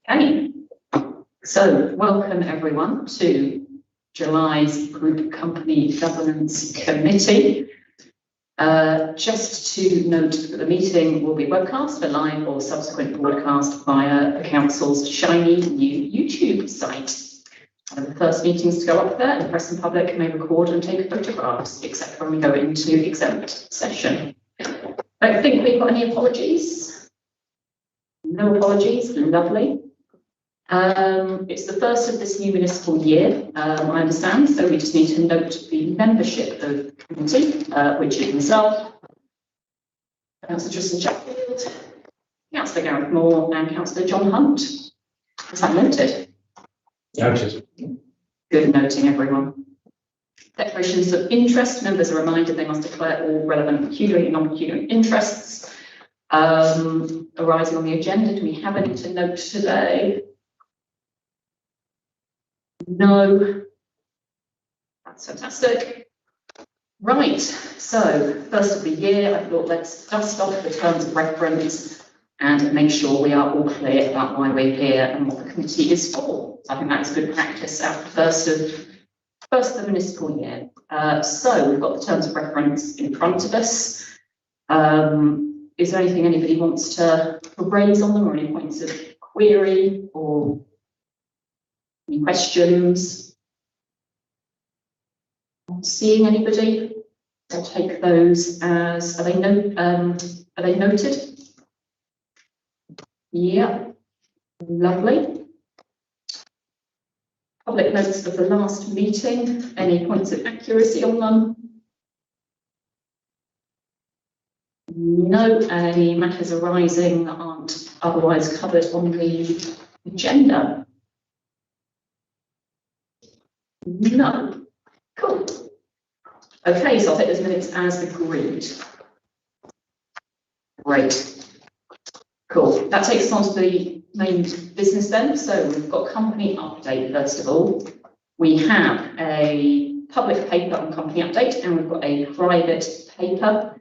Okay, so welcome everyone to July's Group Company Governance Committee. Just to note that the meeting will be webcast for live or subsequent broadcast via the Council's shiny new YouTube site. The first meetings to go up there, and the press and public may record and take photographs, except when we go into exempt session. I don't think we've got any apologies. No apologies, lovely. It's the first of this new municipal year, I understand, so we just need to note the membership of the committee, which is myself, Councillor Tristan Chatfield, Councillor Gareth Moore, and Councillor John Hunt. Is that noted? Noted. Good noting, everyone. Declarations of interest. Members are reminded they must declare all relevant pecuniary and non-pecuniary interests arising on the agenda. Do we have any to note today? No. That's fantastic. Right, so first of the year, I thought let's dust off the terms of reference and make sure we are all clear about why we're here and what the committee is for. I think that's good practice after the first of the municipal year. So we've got the terms of reference in front of us. Is there anything anybody wants to raise on them, or any points of query or any questions? Not seeing anybody. I'll take those as, are they noted? Yeah, lovely. Public notes of the last meeting. Any points of accuracy on them? No. Any matters arising that aren't otherwise covered on the agenda? No. Cool. Okay, so I'll take those minutes as agreed. Great. Cool. That takes us on to the main business then. So we've got company update first of all. We have a public paper on company update, and we've got a private paper.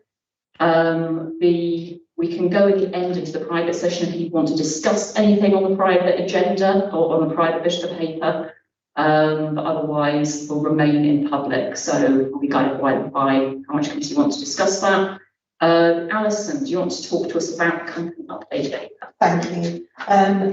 We can go at the end into the private session if you want to discuss anything on the private agenda or on the private bit of the paper. But otherwise we'll remain in public, so we'll be guided by how much committee wants to discuss that. Alison, do you want to talk to us about company update paper? Thank you.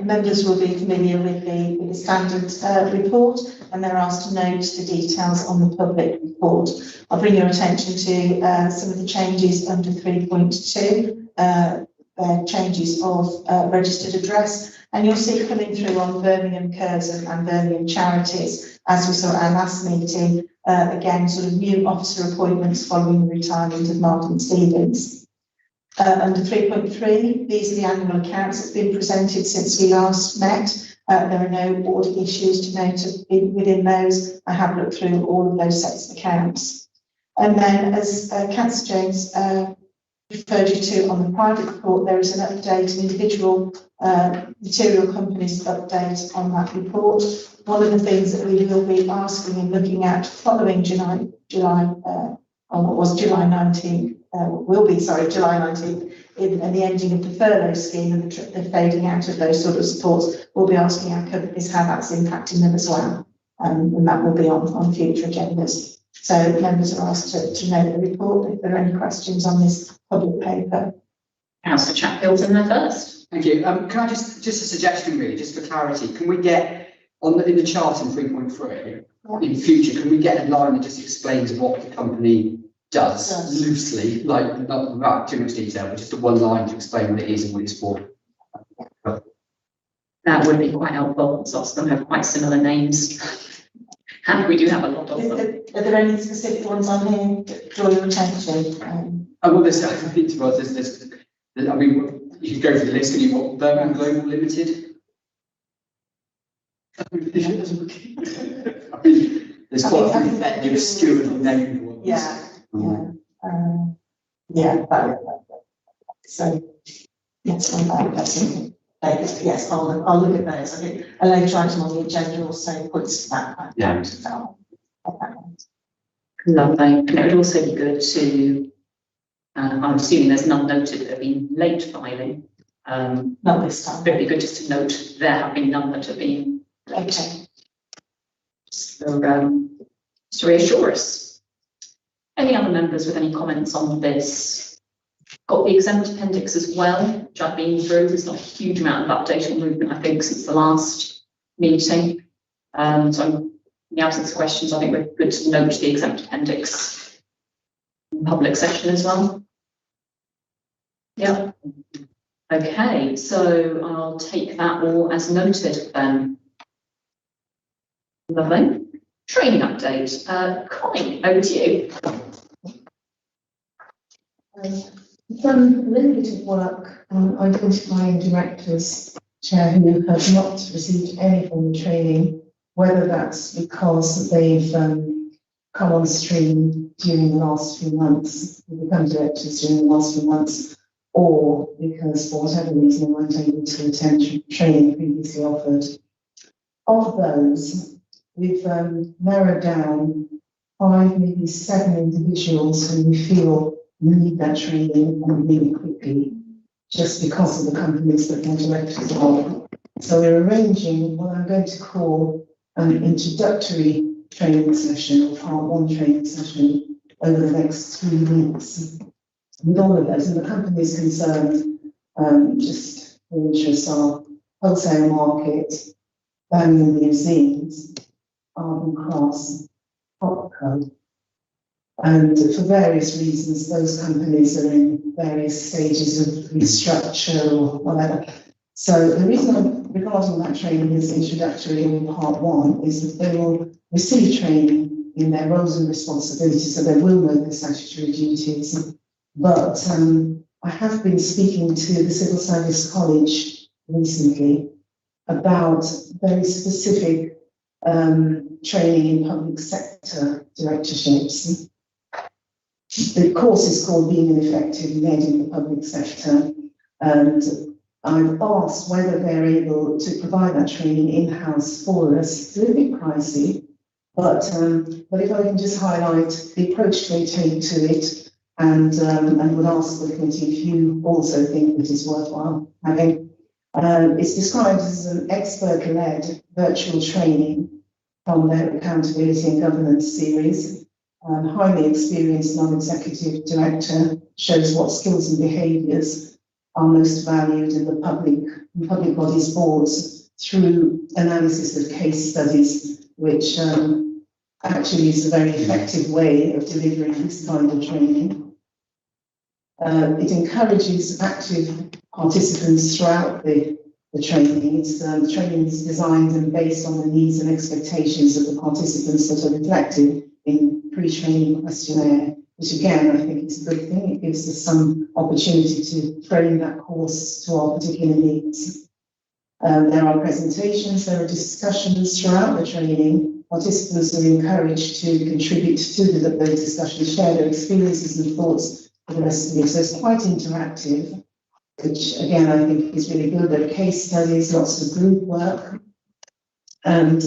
Members will be familiar with the standard report, and they're asked to note the details on the public report. I'll bring your attention to some of the changes under 3.2, changes of registered address. And you'll see coming through on Birmingham Curzon and Birmingham Charities, as we saw at our last meeting, again, sort of new officer appointments following the retirement of Martin Stevens. Under 3.3, these are the annual accounts that's been presented since we last met. There are no audit issues to note within those. I have looked through all of those sets of accounts. And then, as Councillor Jones referred you to on the private report, there is an update, an individual material companies update on that report. One of the things that we will be asking and looking at following July 19th, and the ending of the furlough scheme and the fading out of those sort of supports, we'll be asking our companies how that's impacting them as well. And that will be on future agendas. So members are asked to note the report if there are any questions on this public paper. Councillor Chatfield's in there first. Thank you. Can I just a suggestion really, just for clarity, can we get in the chart in 3.3, in future, can we get a line that just explains what the company does loosely, like not about too much detail, but just a one line to explain what it is and what it's for? That would be quite helpful. Lots of them have quite similar names. And we do have a lot of them. Are there any specific ones on here that draw your attention? Well, there's, I mean, you can go through the list. Can you want Birmingham Global Limited? I mean, there's quite a few obscure named ones. Yeah. So yes, yes, I'll look at those. I think a later item on the agenda also points to that. Yeah. Lovely. And it would also be good to, I'm assuming there's none noted that have been late filing. Not this time. But it'd be good just to note there have been none that have been Okay. so, to reassure us. Any other members with any comments on this? Got the exempt appendix as well, which I've been through. There's not a huge amount of update or movement, I think, since the last meeting. So in the absence of questions, I think we're good to note the exempt appendix in public session as well. Yeah. Okay, so I'll take that all as noted then. Lovely. Training update. Colin, over to you. I've done a little bit of work on identifying directors, Chair, who have not received any form of training, whether that's because they've come on stream during the last few months, become directors during the last few months, or because for whatever reason they weren't able to attend training previously offered. Of those, we've narrowed down 5, maybe 7 individuals who we feel need that training and really quickly, just because of the companies that their directors are. So we're arranging what I'm going to call an introductory training session, or part 1 training session, over the next 3 weeks. With all of those, and the companies concerned, just for interest, are Wholesale Market, Birmingham Museums, Arden Cross, Popco. And for various reasons, those companies are in various stages of restructure or whatever. So the reason regarding that training is introductory in part 1 is that they will receive training in their roles and responsibilities, so they will know their statutory duties. But I have been speaking to the Civil Service College recently about very specific training in public sector directorships. The course is called Being an Effective Lead in the Public Sector, and I've asked whether they're able to provide that training in-house for us. It's a little bit pricey, but if I can just highlight the approach they take to it, and would ask the committee if you also think that it's worthwhile having. It's described as an expert-led virtual training from their Accountability and Governance series. Highly experienced non-executive director shows what skills and behaviours are most valued in the public bodies boards through analysis of case studies, which actually is a very effective way of delivering this kind of training. It encourages active participants throughout the training. The training is designed and based on the needs and expectations of the participants that are reflected in pre-training questionnaire, which again, I think is a good thing. It gives us some opportunity to frame that course to our particular needs. There are presentations, there are discussions throughout the training. Participants are encouraged to contribute to those discussions, share their experiences and thoughts for the rest of the week. So it's quite interactive, which again, I think is really good. There are case studies, lots of group work. And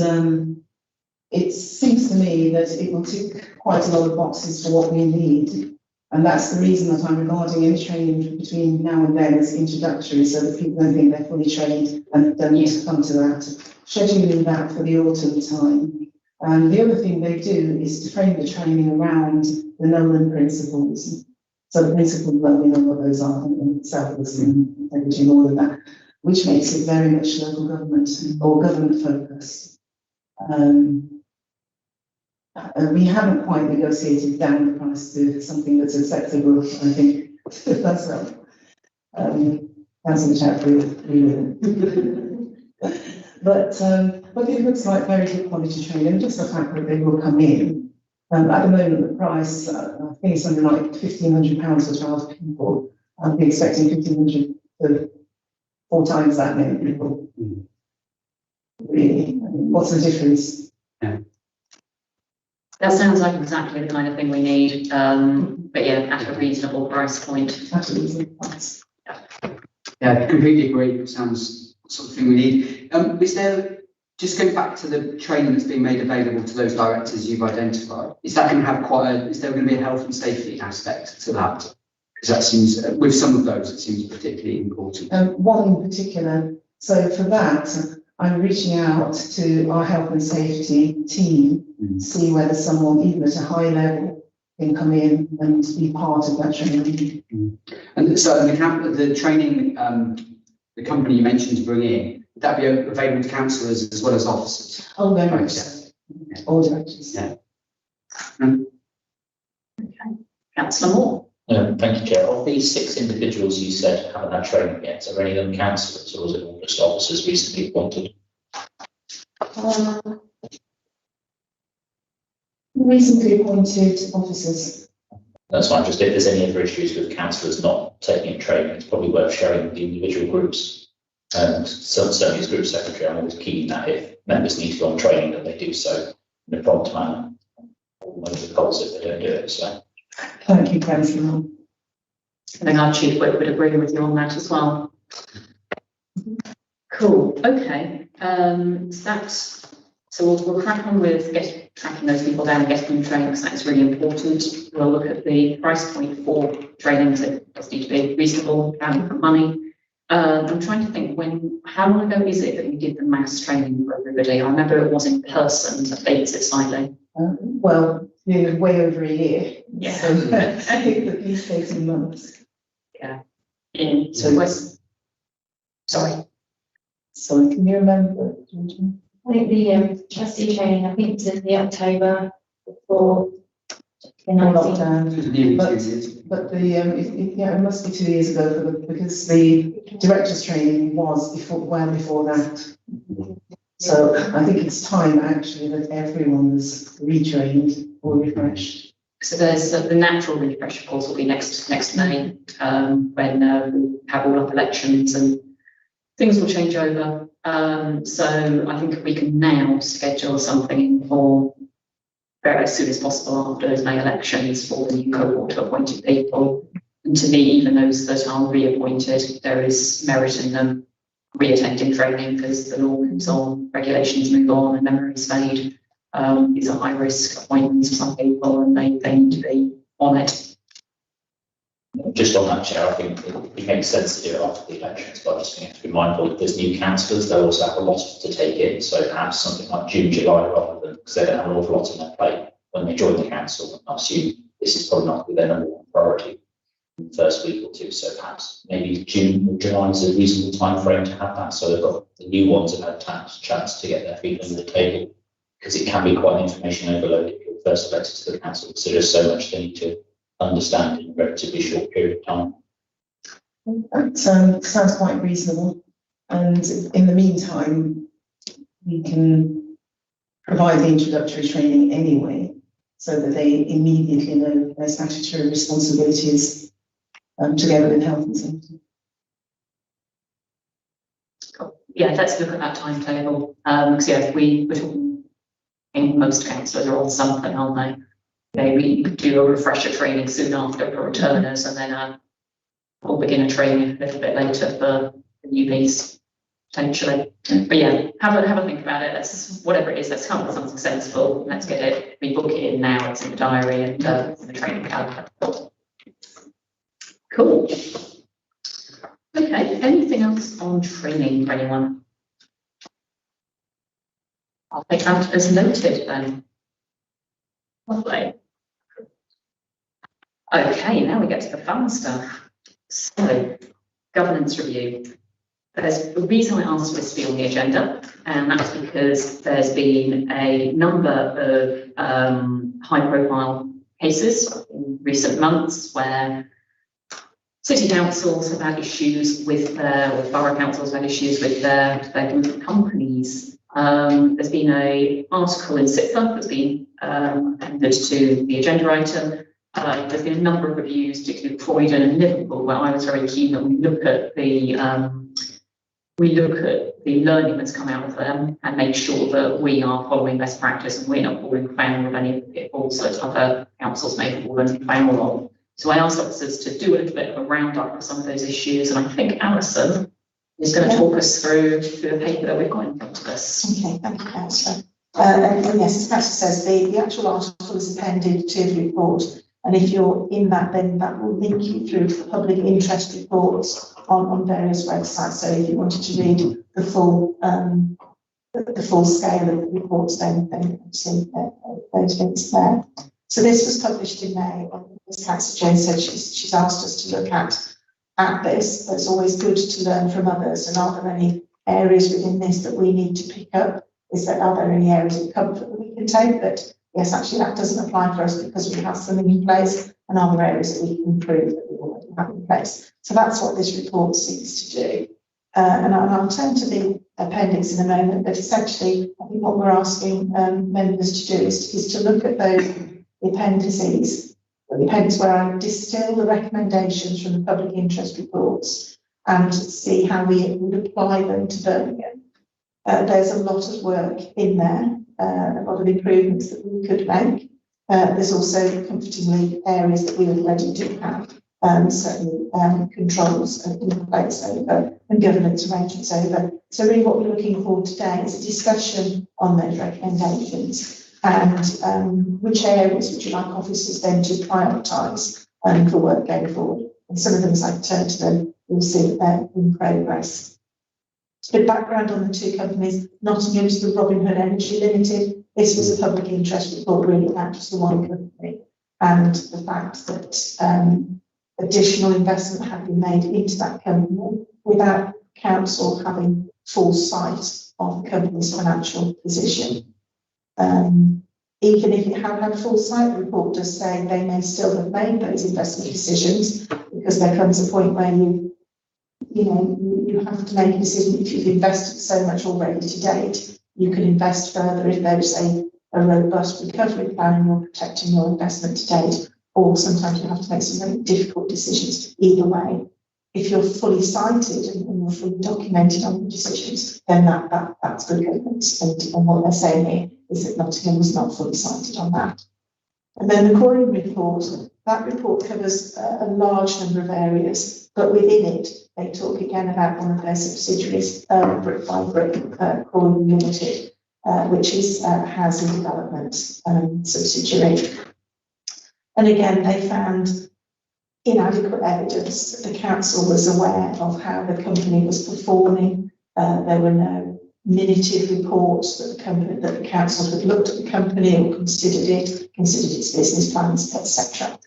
it seems to me that it will tick quite a lot of boxes for what we need. And that's the reason that I'm regarding any training between now and then as introductory, so that people don't think they're fully trained and don't need to come to that. Scheduling that for the autumn time. And the other thing they do is to frame the training around the Nolan principles. So the principles, well, we know what those are, and selfless and everything, all of that, which makes it very much local government or government focused. We haven't quite negotiated down the price to something that's acceptable, I think. That's right. Councillor Chatfield. But it looks like very good quality training, and just the fact that they will come in. At the moment, the price, I think it's something like £1,500 for 12 people. I'd be expecting 1,500 for 4 times that many people. Really, I mean, what's the difference? Yeah. That sounds like exactly the kind of thing we need, but yeah, at a reasonable price point. Absolutely. Price. Yeah, I completely agree. Sounds the sort of thing we need. Is there, just going back to the training that's being made available to those directors you've identified, is that going to have is there going to be a health and safety aspect to that? Because that seems, with some of those, it seems particularly important. One in particular, so for that, I'm reaching out to our health and safety team to see whether someone, even at a high level, can come in and be part of that training. And so the training, the company you mentioned to bring in, would that be available to councillors as well as officers? Oh, very much Right, so. All directors. Yeah. Councillor Moore. Thank you, Chair. Of these 6 individuals you said haven't had training yet, are any of them councillors or is it all just officers recently appointed? Recently appointed officers. That's fine. Just if there's any other issues with councillors not taking training, it's probably worth sharing with the individual groups. And certainly as group secretary, I'm always keen that if members need to go on training, that they do so in a prompt manner. Most of the calls if they don't do it. So Thank you, Councillor. I think our chief whip would agree with you on that as well. Cool, okay, so we'll crack on with tracking those people down and getting them training, because that's really important. We'll look at the price point for trainings. It does need to be reasonable, value for money. I'm trying to think how long ago is it that we did the mass training for everybody? I remember it was in person, that dates it slightly. Well, way over a year. Yeah. So I think at least 18 months. So West, sorry. So can you remember? I think the trustee training, I think it's in the October before the 19th. Lockdown. Nearly But- 2 years. But it must be 2 years ago because the director's training was well before that. So I think it's time actually that everyone's retrained or refreshed. So there's the natural refresh course will be next May, when we have all our elections and things will change over. So I think we can now schedule something for very as soon as possible after those May elections for the new cohort of appointed people. And to me, even those that are reappointed, there is merit in them re-attending training because the law moves on, regulations move on, and memories fade. These are high risk appointments for some people and they need to be on it. just on that, Chair, I think it makes sense to do it after the elections, but I just think you have to be mindful if there's new councillors, they'll also have a lot to take in. So perhaps something like June, July, rather than, because they don't have an awful lot on their plate when they join the council. I assume this is probably not their number one priority in the first week or two. So perhaps maybe June or July is a reasonable time frame to have that. So they've got the new ones have had a chance to get their feet under the table, because it can be quite an information overload if you're first elected to the council. So there's so much they need to understand in a relatively short period of time. That sounds quite reasonable. And in the meantime, we can provide the introductory training anyway, so that they immediately know their statutory responsibilities together with health and safety. Yeah, let's look at that timetable. Because yeah, we're talking, in most councillors are on something, aren't they? Maybe do a refresher training soon after for returners, and then we'll begin a training a little bit later for the newbies, potentially. But yeah, have a think about it. Let's, whatever it is, let's come up with something sensible. Let's get it, we book it in now, it's in the diary and in the training calendar. Cool. Okay, anything else on training for anyone? I'll take that as noted then. Lovely. Okay, now we get to the fun stuff. So, governance review. There's a reason I asked for this to be on the agenda, and that's because there's been a number of high-profile cases in recent months where city councils have had issues with their, or borough councils have had issues with their group of companies. There's been an article in SIPFA that's been appended to the agenda item. There's been a number of reviews, particularly Croydon and Liverpool, where I was very keen that we look at the learning that's come out of them and make sure that we are following best practice and we're not falling foul of any of the pitfalls that other councils may have fallen foul of. So I asked officers to do a little bit of a roundup of some of those issues, and I think Alison is going to talk us through the paper that we've got in front of us. Okay, thank you, Councillor. And yes, as Councillor says, the actual article is appended to the report. And if you're in that, then that will link you through public interest reports on various websites. So if you wanted to read the full scale of the reports, then you see those links there. So this was published in May. As Councillor Jones said, she's asked us to look at this. But it's always good to learn from others. And are there any areas within this that we need to pick up? Are there any areas of comfort that we can take? But yes, actually that doesn't apply for us because we have something in place, and are there areas that we can improve that we already have in place? So that's what this report seeks to do. And I'll turn to the appendix in a moment, but essentially I think what we're asking members to do is to look at those appendices, the appendix where I distill the recommendations from the public interest reports and see how we would apply them to Birmingham. There's a lot of work in there, a lot of improvements that we could make. There's also comfortingly areas that we already do have certain controls in place over and governance arrangements over. So really what we're looking for today is a discussion on those recommendations and which areas would you like officers then to prioritise for work going forward. And some of them, as I turn to them, you'll see that they're in progress. A bit of background on the two companies. Nottingham's the Robin Hood Energy Limited. This was a public interest report really about just the one company and the fact that additional investment had been made into that company without council having full sight of the company's financial position. Even if it had had full sight, the report does say they may still have made those investment decisions because there comes a point where you have to make a decision. If you've invested so much already to date, you can invest further if there's a robust recovery plan and you're protecting your investment to date. Or sometimes you have to make some very difficult decisions either way. If you're fully cited and you're fully documented on the decisions, then that's good governance. And what they're saying here is that Nottingham was not fully cited on that. And then the Coring report, that report covers a large number of areas, but within it, they talk again about one of their subsidiaries, Brick by Brick, Coring Limited, which is a housing development subsidiary. And again, they found inadequate evidence that the council was aware of how the company was performing. There were no minutive reports that the council had looked at the company or considered its business plans, etc.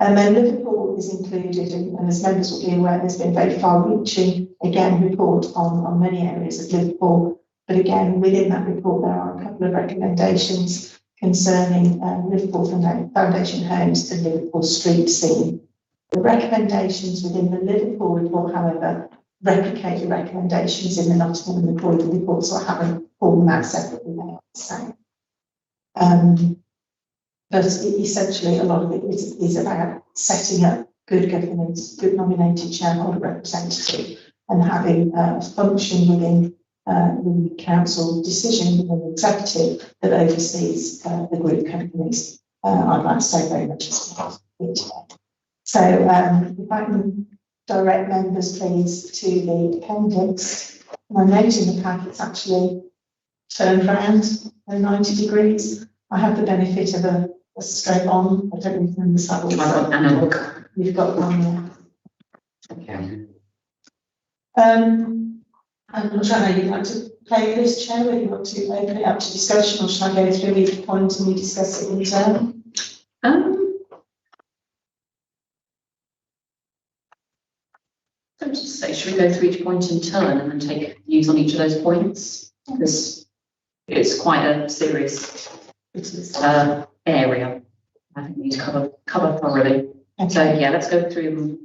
And then Liverpool is included, and as members will be aware, there's been a very far-reaching, again, report on many areas of Liverpool. But again, within that report, there are a couple of recommendations concerning Liverpool Foundation Homes and Liverpool Street Scene. The recommendations within the Liverpool report, however, replicate the recommendations in the Nottingham and the Croydon report, so I haven't pulled them out separately, they are the same. But essentially, a lot of it is about setting up good governance, good nominated shareholder representative, and having a function within the council decision within the executive that oversees the group companies. I'd like to say very much as well today. So if I can direct members please to the appendix. And I note in the pack it's actually turned around at 90 degrees. I have the benefit of a straight on. I don't even remember that. You've got one there. Okay. I'm not sure how you'd like to play this, Chair, whether you want to open it up to discussion or shall I go through each point and we discuss it in turn? So just say, should we go through each point in turn and then take views on each of those points? Because it's quite a serious area. I think we need to cover thoroughly. Okay. So yeah, let's go through them.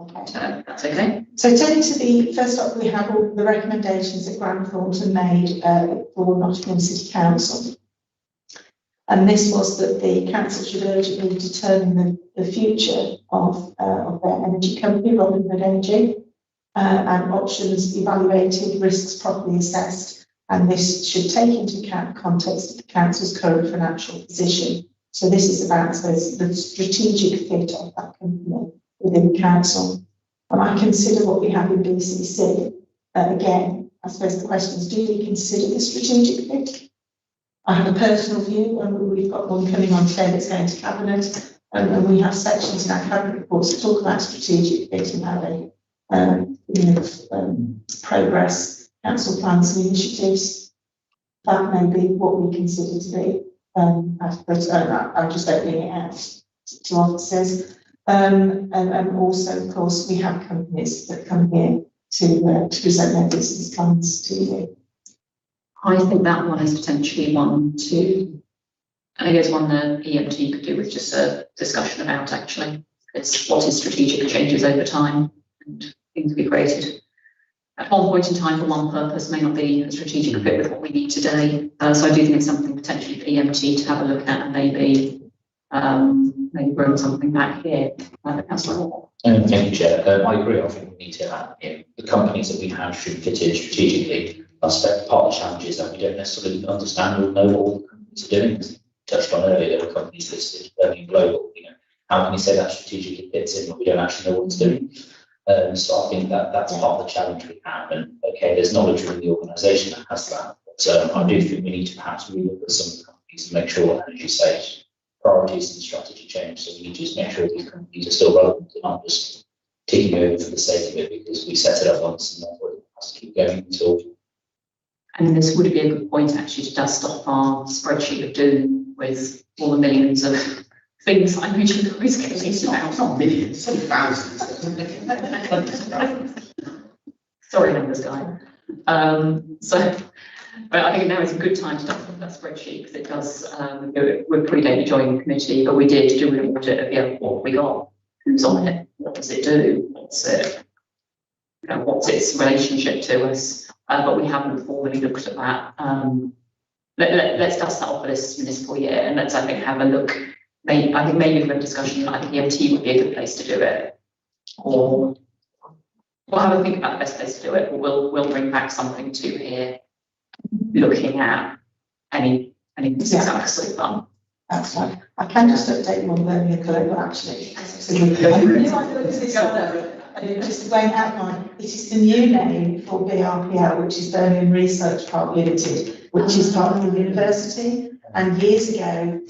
Okay. That's okay. So turning to the first up, we have all the recommendations that Grant Thornton made for Nottingham City Council. And this was that the council should urgently determine the future of their energy company, Robin Hood Energy, and options evaluated, risks properly assessed, and this should take into account the context of the council's current financial position. So this is about the strategic fit of that company within the council. When I consider what we have in BCC, again, I suppose the question is, do we consider the strategic fit? I have a personal view, and we've got one coming on today that's going to Cabinet, and we have sections in our Cabinet reports that talk about strategic fit and how they progress council plans and initiatives. That may be what we consider to be adequate. I'm just opening it out to officers. And also, of course, we have companies that come here to present their business plans to you. I think that one is potentially one to, I guess one the EMT could do with just a discussion about actually. It's what is strategic changes over time and things we created at one point in time for one purpose may not be a strategic fit with what we need today. So I do think it's something potentially for EMT to have a look at and maybe bring something back here. Councillor Moore. Thank you, Chair. I agree. I think we need to have the companies that we have should fit in strategically. I suspect part of the challenge is that we don't necessarily understand or know what all the companies are doing. As touched on earlier, there were companies listed, Birmingham Global. How can we say that strategically fits in when we don't actually know what it's doing? So I think that's part of the challenge we have. And okay, there's knowledge within the organisation that has that. But I do think we need to perhaps relook at some of the companies and make sure, as you say, priorities and strategy change. So we need to just make sure these companies are still relevant and not just ticking over for the sake of it because we set it up once and therefore it has to keep going until. And this would be a good point actually to dust off our spreadsheet of doom with all the millions of things I mentioned always getting about. It's not millions, it's thousands. Sorry, numbers guy. But I think now is a good time to dust off that spreadsheet because it does. We're pretty late joining the committee, but we did do an audit of what we got, who's on it, what does it do, what's its relationship to us. But we haven't formally looked at that. Let's dust that off for this municipal year and let's, I think, have a look. I think maybe for a discussion, I think EMT would be a good place to do it. Or we'll have a think about the best place to do it. We'll bring back something to here, looking at any exact so far. That's fine. I can just update you on Birmingham Global actually. And it just won't outline. It is the new name for BRPL, which is Birmingham Research Park Limited, which is part of the university. And years ago,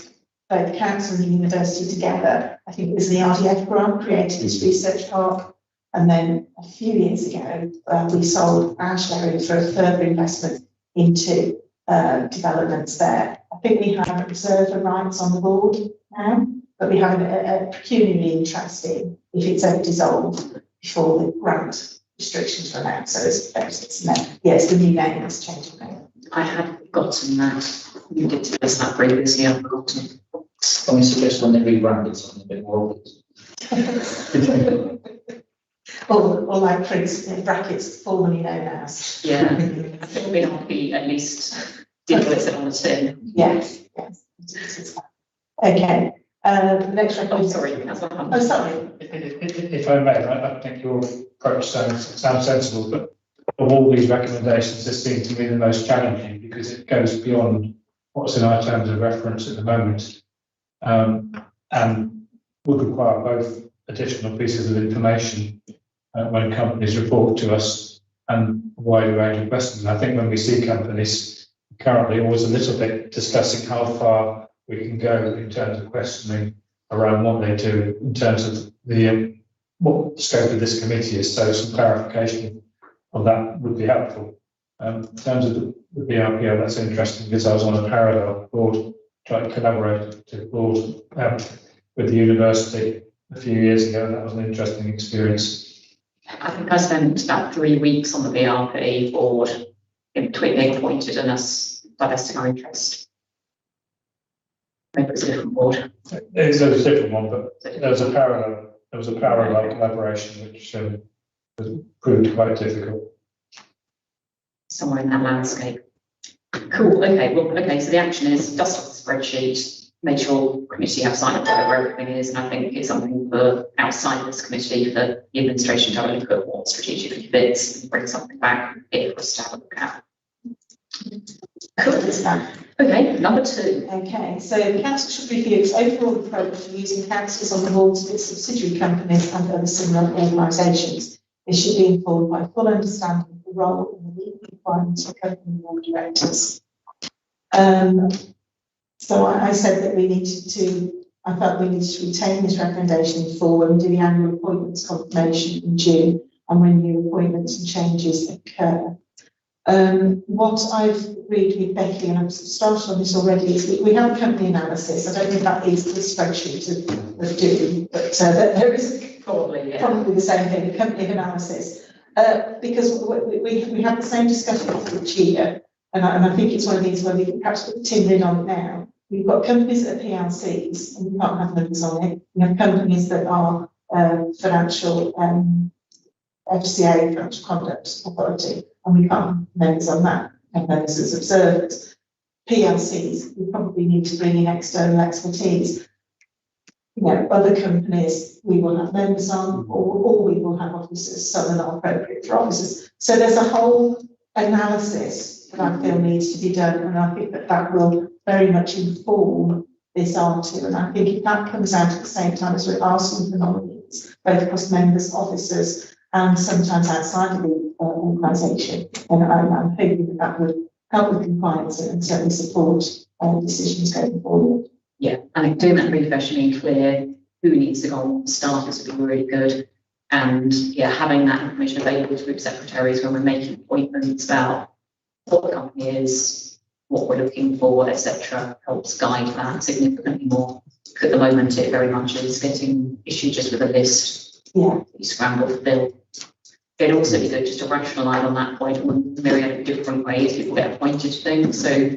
both the council and the university together, I think it was the RDF grant, created this research park. And then a few years ago, we sold our share for a further investment into developments there. I think we have observer rights on the board now, but we have a pecuniary interest in if it's ever dissolved before the grant restrictions run out. So it's the new name, it's changed name. I had forgotten that. You did tell us that previously, I've forgotten. Can we suggest when they rebranded something a bit more obvious? or like Prince in brackets, formerly known as. Yeah, I think we have to be at least did what it said on the tin. Yes. Okay. The next record. Oh, sorry, Councillor Hunt. Oh, sorry. If I may, I think your approach sounds sensible, but of all these recommendations, this seems to be the most challenging because it goes beyond what's in our terms of reference at the moment, and would require both additional pieces of information when companies report to us and a wider range of questions. And I think when we see companies currently always a little bit discussing how far we can go in terms of questioning around what they do in terms of the what the scope of this committee is. So some clarification on that would be helpful. In terms of the BRPO, that's interesting because I was on a parallel board trying to collaborate to board with the university a few years ago, and that was an interesting experience. I think I spent about 3 weeks on the BRP board in between being appointed and us divesting our interest. Maybe it's a different board. It was a different one, but there was a parallel collaboration which was proved quite difficult. Somewhere in that landscape. Cool. Okay. Well, okay. So the action is dust off the spreadsheet, make sure committee have signed up whatever everything is, and I think it's something for outside this committee for the administration to have a look at what strategically fits and bring something back if for us to have a look at. Cool. Okay. Number 2. Okay. So the council should review its overall approach to using councillors on the boards of its subsidiary companies and other similar organisations. This should be informed by full understanding of the role and the legal requirements of company board directors. So I said that I felt we needed to retain this recommendation for when we do the annual appointments confirmation in June and when new appointments and changes occur. What I've agreed with Becky, and I've started on this already, is we have a company analysis. I don't think that is the spreadsheet of doing, but there is Probably, yeah. probably the same thing, a company analysis. Because we have the same discussions each year, and I think it's one of these where we can perhaps put the tin lid on it now. We've got companies that are PLCs, and we can't have numbers on it. We have companies that are financial FCA, Financial Conduct Authority, and we can't have members on that, have members as observers. PLCs, we probably need to bring in external expertise. You know, other companies we will have members on, or we will have officers, some are not appropriate for officers. So there's a whole analysis that I feel needs to be done, and I think that will very much inform this R2. And I think if that comes out at the same time as we're asking for nominees, both across members, officers, and sometimes outside of the organisation, and I'm hoping that would help with compliance and certainly support decisions going forward. Yeah, and doing that refresh and being clear who needs to go on starters would be really good. And yeah, having that information available to group secretaries when we're making appointments about what the company is, what we're looking for, etc., helps guide that significantly more. At the moment, it very much is getting issued just with a list. Yeah. You scramble to fill. It'd also be good just to rationalise on that point on myriad of different ways people get appointed to things. So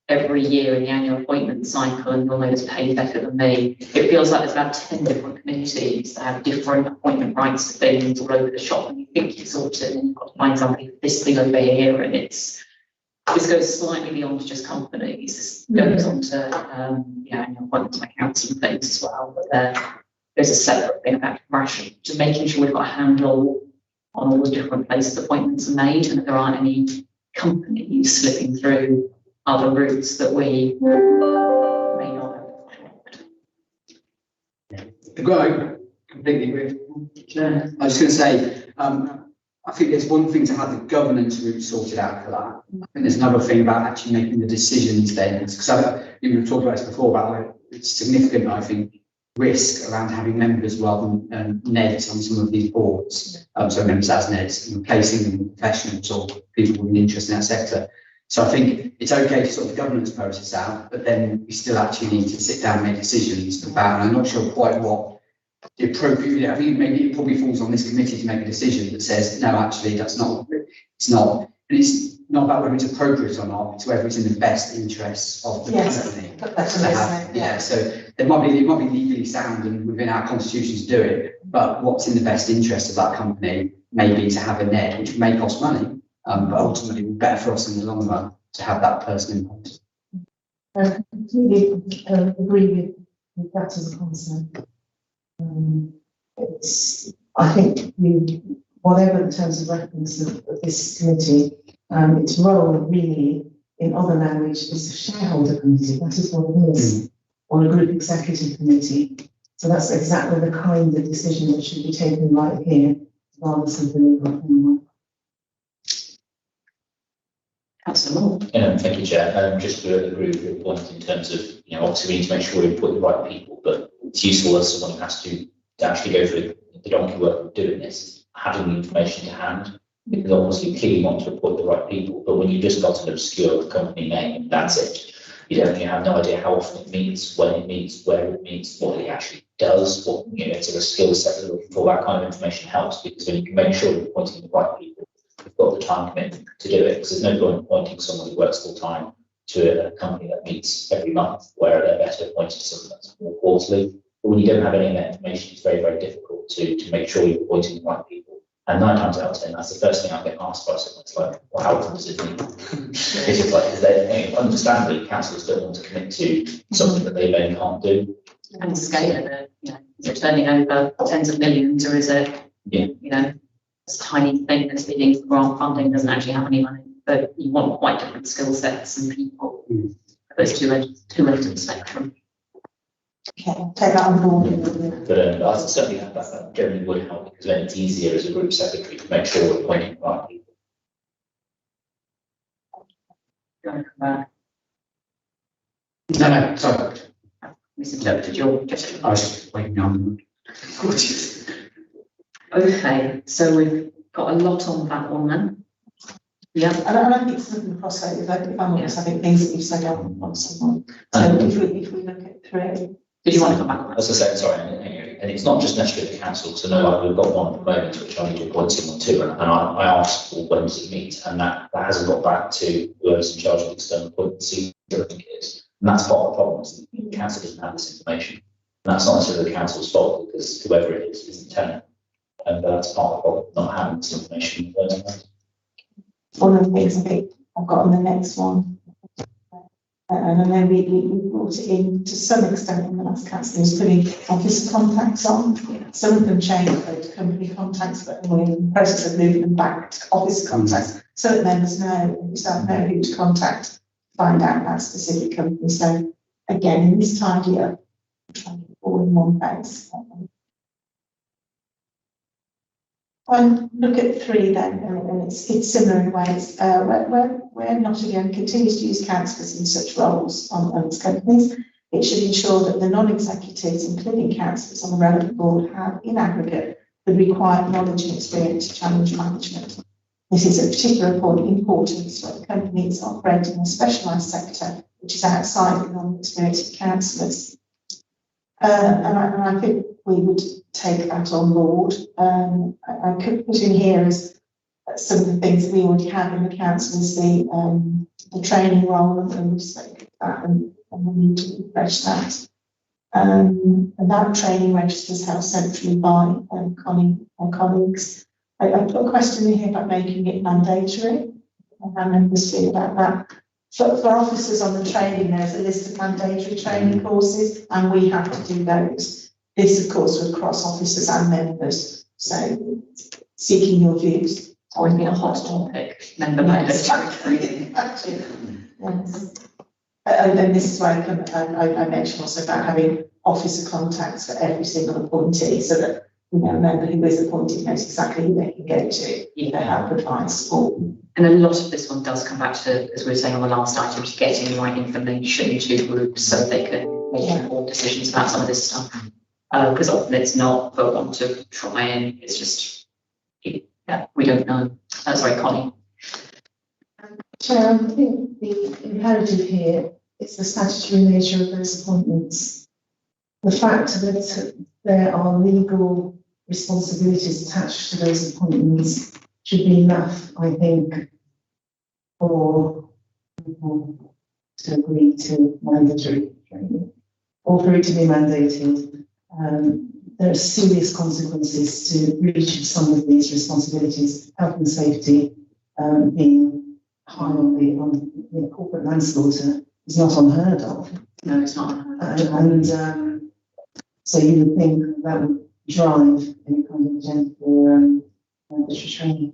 every year in the annual appointment cycle, and you'll know this Paige better than me, it feels like there's about 10 different committees that have different appointment rights to things all over the shop, and you think you're sorted and you've got to find somebody for this thing over here, and this goes slightly beyond just companies. This goes on to annual appointments by council and things as well, but there's a separate thing about just making sure we've got a handle on all the different places appointments are made, and that there aren't any companies slipping through other routes that we may not have. I completely agree. Yeah. I was going to say, I think there's one thing to have the governance route sorted out for that. I think there's another thing about actually making the decisions then. Because we've talked about this before about it's significant, I think, risk around having members rather than NEDs on some of these boards. So members as NEDs, replacing them with professionals or people with an interest in that sector. So I think it's okay to sort of governance process out, but then we still actually need to sit down and make decisions about, and I'm not sure quite what the appropriate, I think maybe it probably falls on this committee to make a decision that says, no, actually, it's not, and it's not about whether it's appropriate or not, it's whether it's in the best interests of the company. Yeah, so it might be legally sound and within our constitution to do it, but what's in the best interest of that company may be to have a NED, which may cost money. But ultimately, it's better for us in the long run to have that person in place. I completely agree with that as a concept. I think whatever the terms of reference of this committee, its role really in other language is a shareholder committee. That is what it is, or a group executive committee. So that's exactly the kind of decision that should be taken right here, rather than the legal framework. Absolutely. Thank you, Chair. Just to agree with your point in terms of, obviously we need to make sure we put the right people, but it's useful as someone who has to actually go through the donkey work of doing this, having the information to hand, because obviously you clearly want to appoint the right people, but when you just got an obscure company name, that's it. You have no idea how often it meets, when it meets, where it meets, what it actually does, what, it's a skill set that looking for. That kind of information helps, because when you can make sure you're appointing the right people, you've got the time commitment to do it, because there's no point appointing someone who works full time to a company that meets every month, where they're better appointed to someone that's more quarterly. But when you don't have any of that information, it's very, very difficult to make sure you're appointing the right people. And 9 times out of 10, that's the first thing I get asked by someone. It's like, well, how often does it meet? It's just like, understandably, councillors don't want to commit to something that they then can't do. And the scale of it, is it turning over tens of millions, or is it, this tiny thing that's bidding for grant funding doesn't actually have any money, but you want quite different skill sets and people. Those two ends of the spectrum. Okay, take that on board. But I certainly think that generally would help, because then it's easier as a group secretary to make sure we're appointing the right people. No, sorry. Misinterpreted your gesture. I was waiting on. Okay, so we've got a lot on that one then. Yeah, And I think some of the crossover, if I'm honest, I think things that you've said on someone. So if we look at three. did you want to come back on that? As I said, sorry, and it's not just necessarily the council, because I know like we've got one at the moment which I need to appoint someone to, and I asked well, when does it meet, and that hasn't got back to whoever's in charge of the external appointments, I think it is. And that's part of the problem, is the council doesn't have this information. And that's not necessarily the council's fault, because whoever it is the tenant. And that's part of the problem, not having this information in the first place. One of the things I think I've got on the next one. And I know we brought it in to some extent in the last council, is putting office contacts on. Some of them changed to company contacts, but we're in the process of moving them back to office contacts, so that members know, yourself know who to contact, find out about specific companies. So again, in this tidy up, trying to get all in one place. And look at three then, and it's similar in ways, where Nottingham continues to use councillors in such roles on its companies, it should ensure that the non-executives, including councillors on the relevant board, have in aggregate the required knowledge and experience to challenge management. This is of particular importance when the company is operating in a specialised sector which is outside the non-experience of councillors. And I think we would take that on board. I could put in here as some of the things that we already have in the council is the training role, and we've spoken about that, and we need to refresh that. And that training registers held centrally by colleagues. I put a question in here about making it mandatory, and how members feel about that. For officers on the training, there's a list of mandatory training courses, and we have to do those. This, of course, will cross officers and members. So, seeking your views. Always been a hot topic, member mandatory training. Yes. And this is where I mentioned also about having officer contacts for every single appointee, so that a member who is appointed knows exactly who they can go to, either help, advice, support. And a lot of this one does come back to, as we were saying on the last item, to getting the right information to groups so they can make informed decisions about some of this stuff. Because often it's not for want to try, and it's just, we don't know. Sorry, Connie. Chair, I think the imperative here is the statutory nature of those appointments. The fact that there are legal responsibilities attached to those appointments should be enough, I think, for people to agree to mandatory training, or for it to be mandated. There are serious consequences to breach of some of these responsibilities. Health and safety being high on the corporate manslaughter is not unheard of. No, it's not. So you would think that would drive any kind of agenda for mandatory training.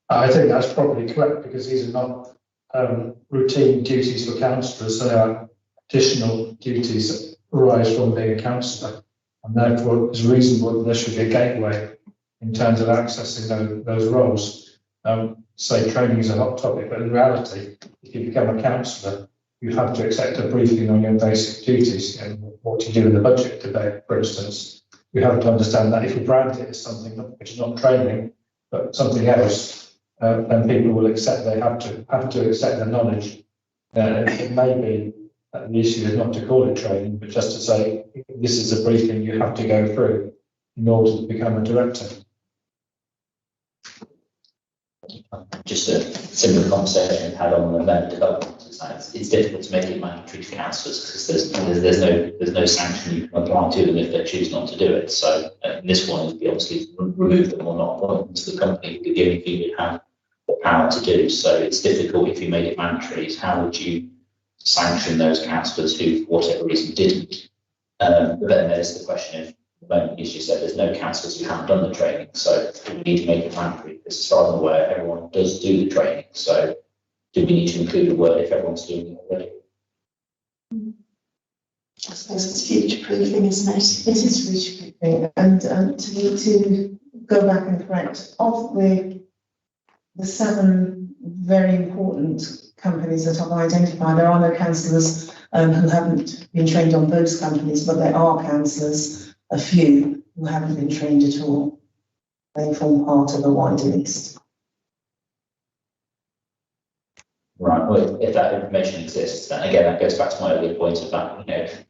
I think that's probably correct, because these are not routine duties for councillors, they are additional duties that arise from being a councillor, and therefore it's reasonable that there should be a gateway in terms of accessing those roles. Say training is a hot topic, but in reality, if you become a councillor, you have to accept a briefing on your basic duties and what you do in the budget debate, for instance. You have to understand that if you brand it as something which is not training, but something else, then people will accept they have to accept the knowledge. It may be that the issue is not to call it training, but just to say this is a briefing you have to go through in order to become a director. Just a similar conversation we've had on the member development. It's difficult to make it mandatory to councillors because there's no sanction you can apply to them if they choose not to do it. So this one would be obviously remove them or not appoint them to the company, would be the only thing you'd have the power to do. So it's difficult if you made it mandatory. How would you sanction those councillors who, for whatever reason, didn't? But then there's the question of, at the moment, as you said, there's no councillors who haven't done the training, so we need to make it mandatory. Because as far as I'm aware, everyone does do the training. So do we need to include a word if everyone's doing it already? I suppose it's future proofing, isn't it? It is future proofing, and to go back and correct, of the 7 very important companies that I've identified. There are no councillors who haven't been trained on those companies, but there are councillors, a few, who haven't been trained at all. They form part of a wider list. Right, well, if that information exists, then again, that goes back to my earlier point of that,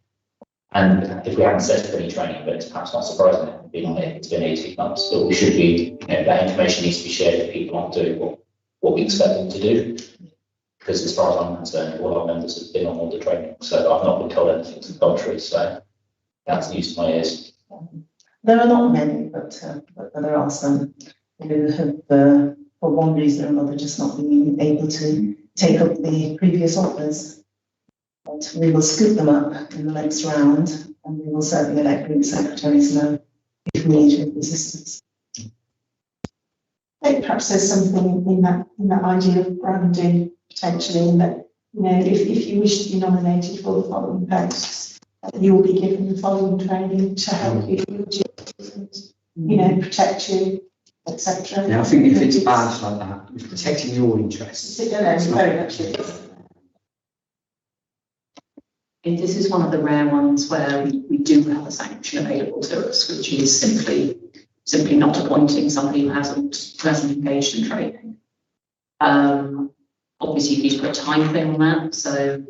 and if we haven't set up any training, but it's perhaps not surprising that it's been 18 months, but we should be, that information needs to be shared if people aren't doing what we expect them to do. Because as far as I'm concerned, all our members have been on all the training, so I've not been told anything to the contrary, so that's news to my ears. There are not many, but there are some who have, for one reason or another, just not been able to take up the previous offers. But we will scoop them up in the next round, and we will certainly let group secretaries know if we need any assistance. I think perhaps there's something in that idea of branding potentially, in that, if you wish to be nominated for the following posts, you will be given the following training to help you, and, protect you, etc. Yeah, I think if it's badged like that, it's protecting your interests. Very much it is. And this is one of the rare ones where we do have a sanction available to us, which is simply not appointing somebody who hasn't engaged in training. Obviously, you need to put a time frame on that. So,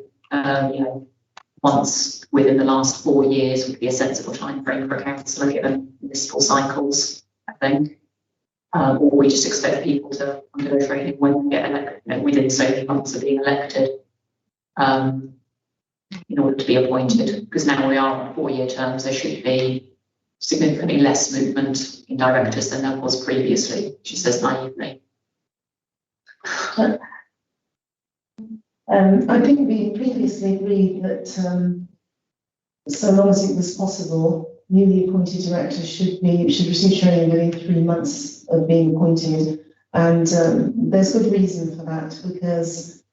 once within the last 4 years would be a sensible time frame for a councillor given municipal cycles, I think. Or we just expect people to undergo training when they get elected, within so many months of being elected, in order to be appointed. Because now we are on 4-year terms, there should be significantly less movement in directors than there was previously, she says naively. I think we previously agreed that so long as it was possible, newly appointed directors should receive training within 3 months of being appointed. And there's good reason for that, because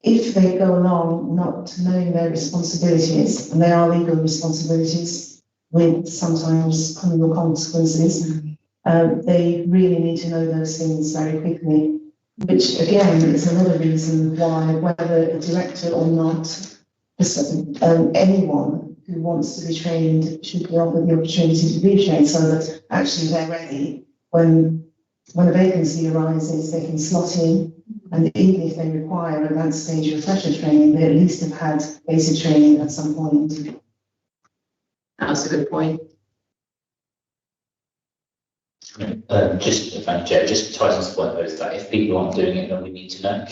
if they go along not knowing their responsibilities, and they are legal responsibilities with sometimes criminal consequences, they really need to know those things very quickly, which again is another reason why, whether a director or not, anyone who wants to be trained should be offered the opportunity to be trained, so that actually they're ready when a vacancy arises, they can slot in. And even if they require advanced stage refresher training, they at least have had basic training at some point. That's a good point. Just ties into the point though, is that if people aren't doing it, then we need to know.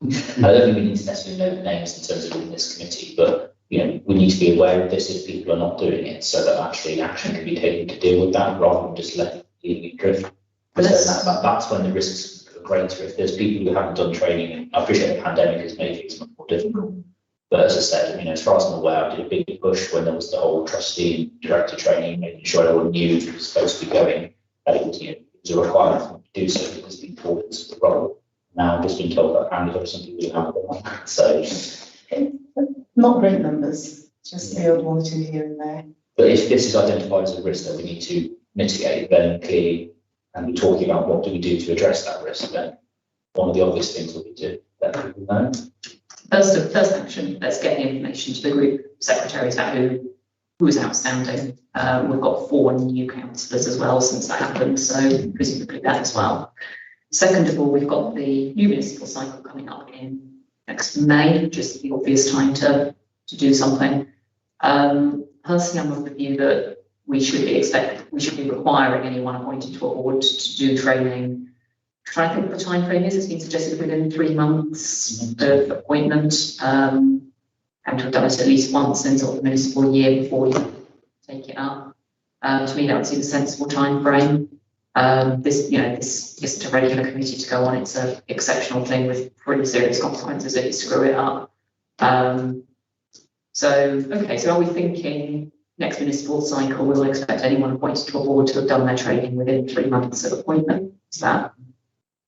I don't think we need to necessarily know the names in terms of in this committee, but we need to be aware of this if people are not doing it, so that actually action can be taken to deal with that rather than just letting it drift. Because that's when the risks are greater. If there's people who haven't done training, and I appreciate the pandemic has made things much more difficult. But as I said, as far as I'm aware, I did a big push when there was the whole trustee and director training, making sure everyone knew who was supposed to be going. That it was a requirement to do so because of the importance of the role. Now I've just been told that apparently there are some people who haven't done that. So, not great numbers, just the odd 1 or 2 here and there. But if this is identified as a risk that we need to mitigate, then clearly, and we're talking about what do we do to address that risk, then one of the obvious things will be to let people know. First action, let's get the information to the group secretaries about who is outstanding. We've got 4 new councillors as well since that happened, so presumably that as well. Second of all, we've got the new municipal cycle coming up in next May, just the obvious time to do something. Personally, I'm of the view that we should be requiring anyone appointed to a board to do training. Trying to think what the time frame is. It's been suggested within 3 months of appointment, and to have done it at least once in sort of the municipal year before you take it up. To me, that would seem a sensible time frame. This isn't a regular committee to go on. It's an exceptional thing with pretty serious consequences if you screw it up. So are we thinking next municipal cycle we'll expect anyone appointed to a board to have done their training within 3 months of appointment? Is that?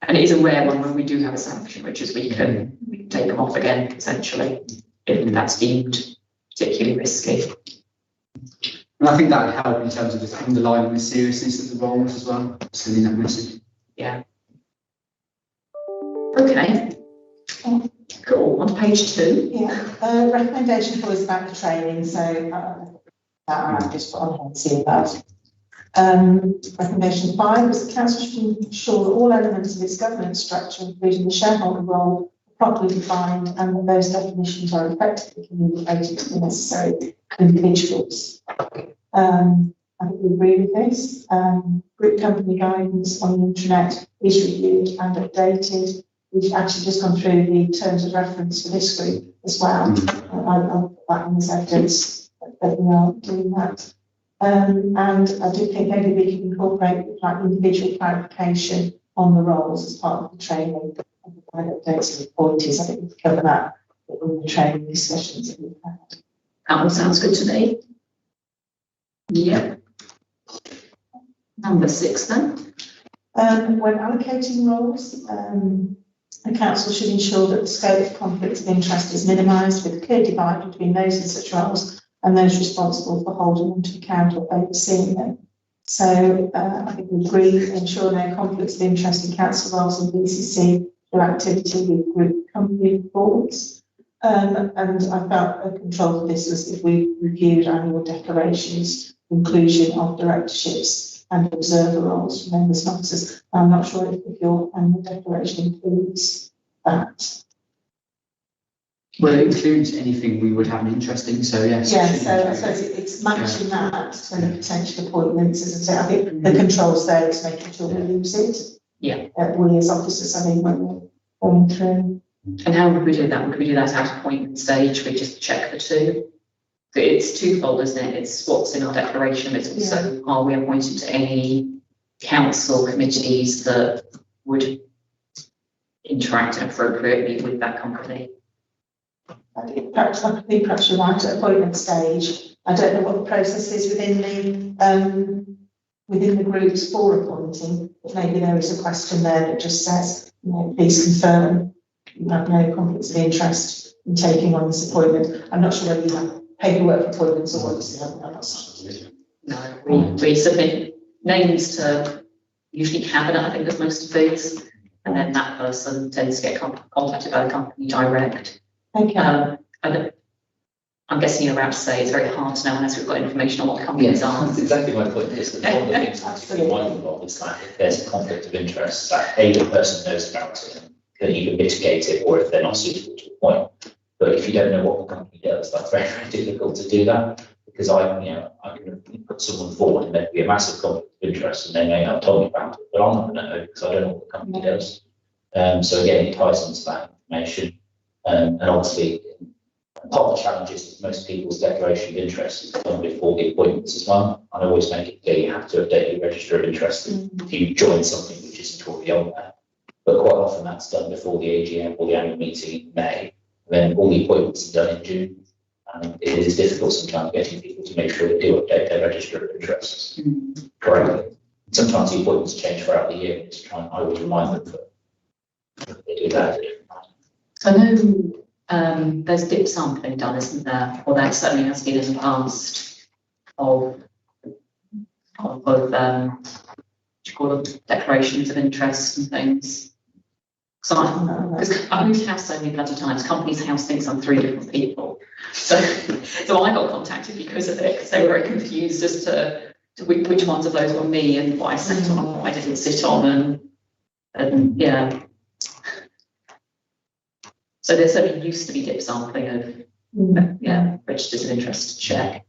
And it is a rare one when we do have a sanction, which is we can take them off again, essentially, if that's deemed particularly risky. And I think that would help in terms of just underlining the seriousness of the roles as well, sending that message. Yeah. Okay. Cool, on to page 2. Yeah, recommendation 4 is about the training, so I've just put on here to see about. Recommendation 5 was the council should ensure that all elements of its governance structure, including the shareholder role, are properly defined and that those definitions are effectively communicated to the necessary individuals. I think we agree with this. Group company guidance on the intranet is reviewed and updated. We've actually just gone through the terms of reference for this group as well. I'll put that in as evidence that we are doing that. And I do think maybe we can incorporate like individual clarification on the roles as part of the training and provide updates and appointees. I think we can cover that in the training discussions that we've had. That all sounds good to me. Yep. Number 6 then. When allocating roles, the council should ensure that the scope of conflicts of interest is minimised with a clear divide between those in such roles and those responsible for holding them to account or overseeing them. So I think we agree, ensure no conflicts of interest in council roles and BCC through activity with group company boards. And I felt a control of this was if we reviewed annual declarations, inclusion of directorships and observer roles for members and officers. I'm not sure if your annual declaration includes that. Well, it includes anything we would have an interest in, so yes. Yeah, so I suppose it's matching that to the potential appointments, isn't it? I think the controls there is making sure we use it. Yeah. We as officers, I think, when we're going through. And how would we do that? Would we do that at appointment stage? We just check the two? It's twofold, isn't it? It's what's in our declaration, but it's also are we appointed to any council committees that would interact appropriately with that company? I think perhaps you're right at appointment stage. I don't know what the process is within the groups for appointing, but maybe there is a question there that just says, you know, please confirm you have no conflicts of interest in taking on this appointment. I'm not sure whether you have paperwork for appointments or what you have. No, we submit names to usually cabinet, I think, there's most of these, and then that person tends to get contacted by the company direct. Okay. I'm guessing you're about to say it's very hard to know unless we've got information on what companies are. That's exactly my point. Is that one of the things that's to be mindful of is that if there's a conflict of interest, that the person knows about it and can either mitigate it, or if they're not suitable to a point. But if you don't know what the company does, that's very, very difficult to do that, because I can put someone forward and there be a massive conflict of interest and they may not tell me about it, but I'm not going to know because I don't know what the company does. So again, it ties into that information. And obviously, part of the challenge is that most people's declaration of interest is done before the appointments as well. I always make it clear you have to update your register of interest if you join something which isn't already on there. But quite often that's done before the AGM or the annual meeting in May. Then all the appointments are done in June. And it is difficult sometimes getting people to make sure they do update their register of interests correctly. Sometimes the appointments change throughout the year. I always remind them that they do that. I know there's dip sampling done, isn't there? Or there certainly has been in the past of what do you call them, declarations of interest and things. Because I've moved house so many bloody times, company's house thinks I'm 3 different people. So I got contacted because of it, because they were very confused as to which ones of those were me and what I sat on and what I didn't sit on, and yeah. So there certainly used to be dip sampling of registers of interest to check.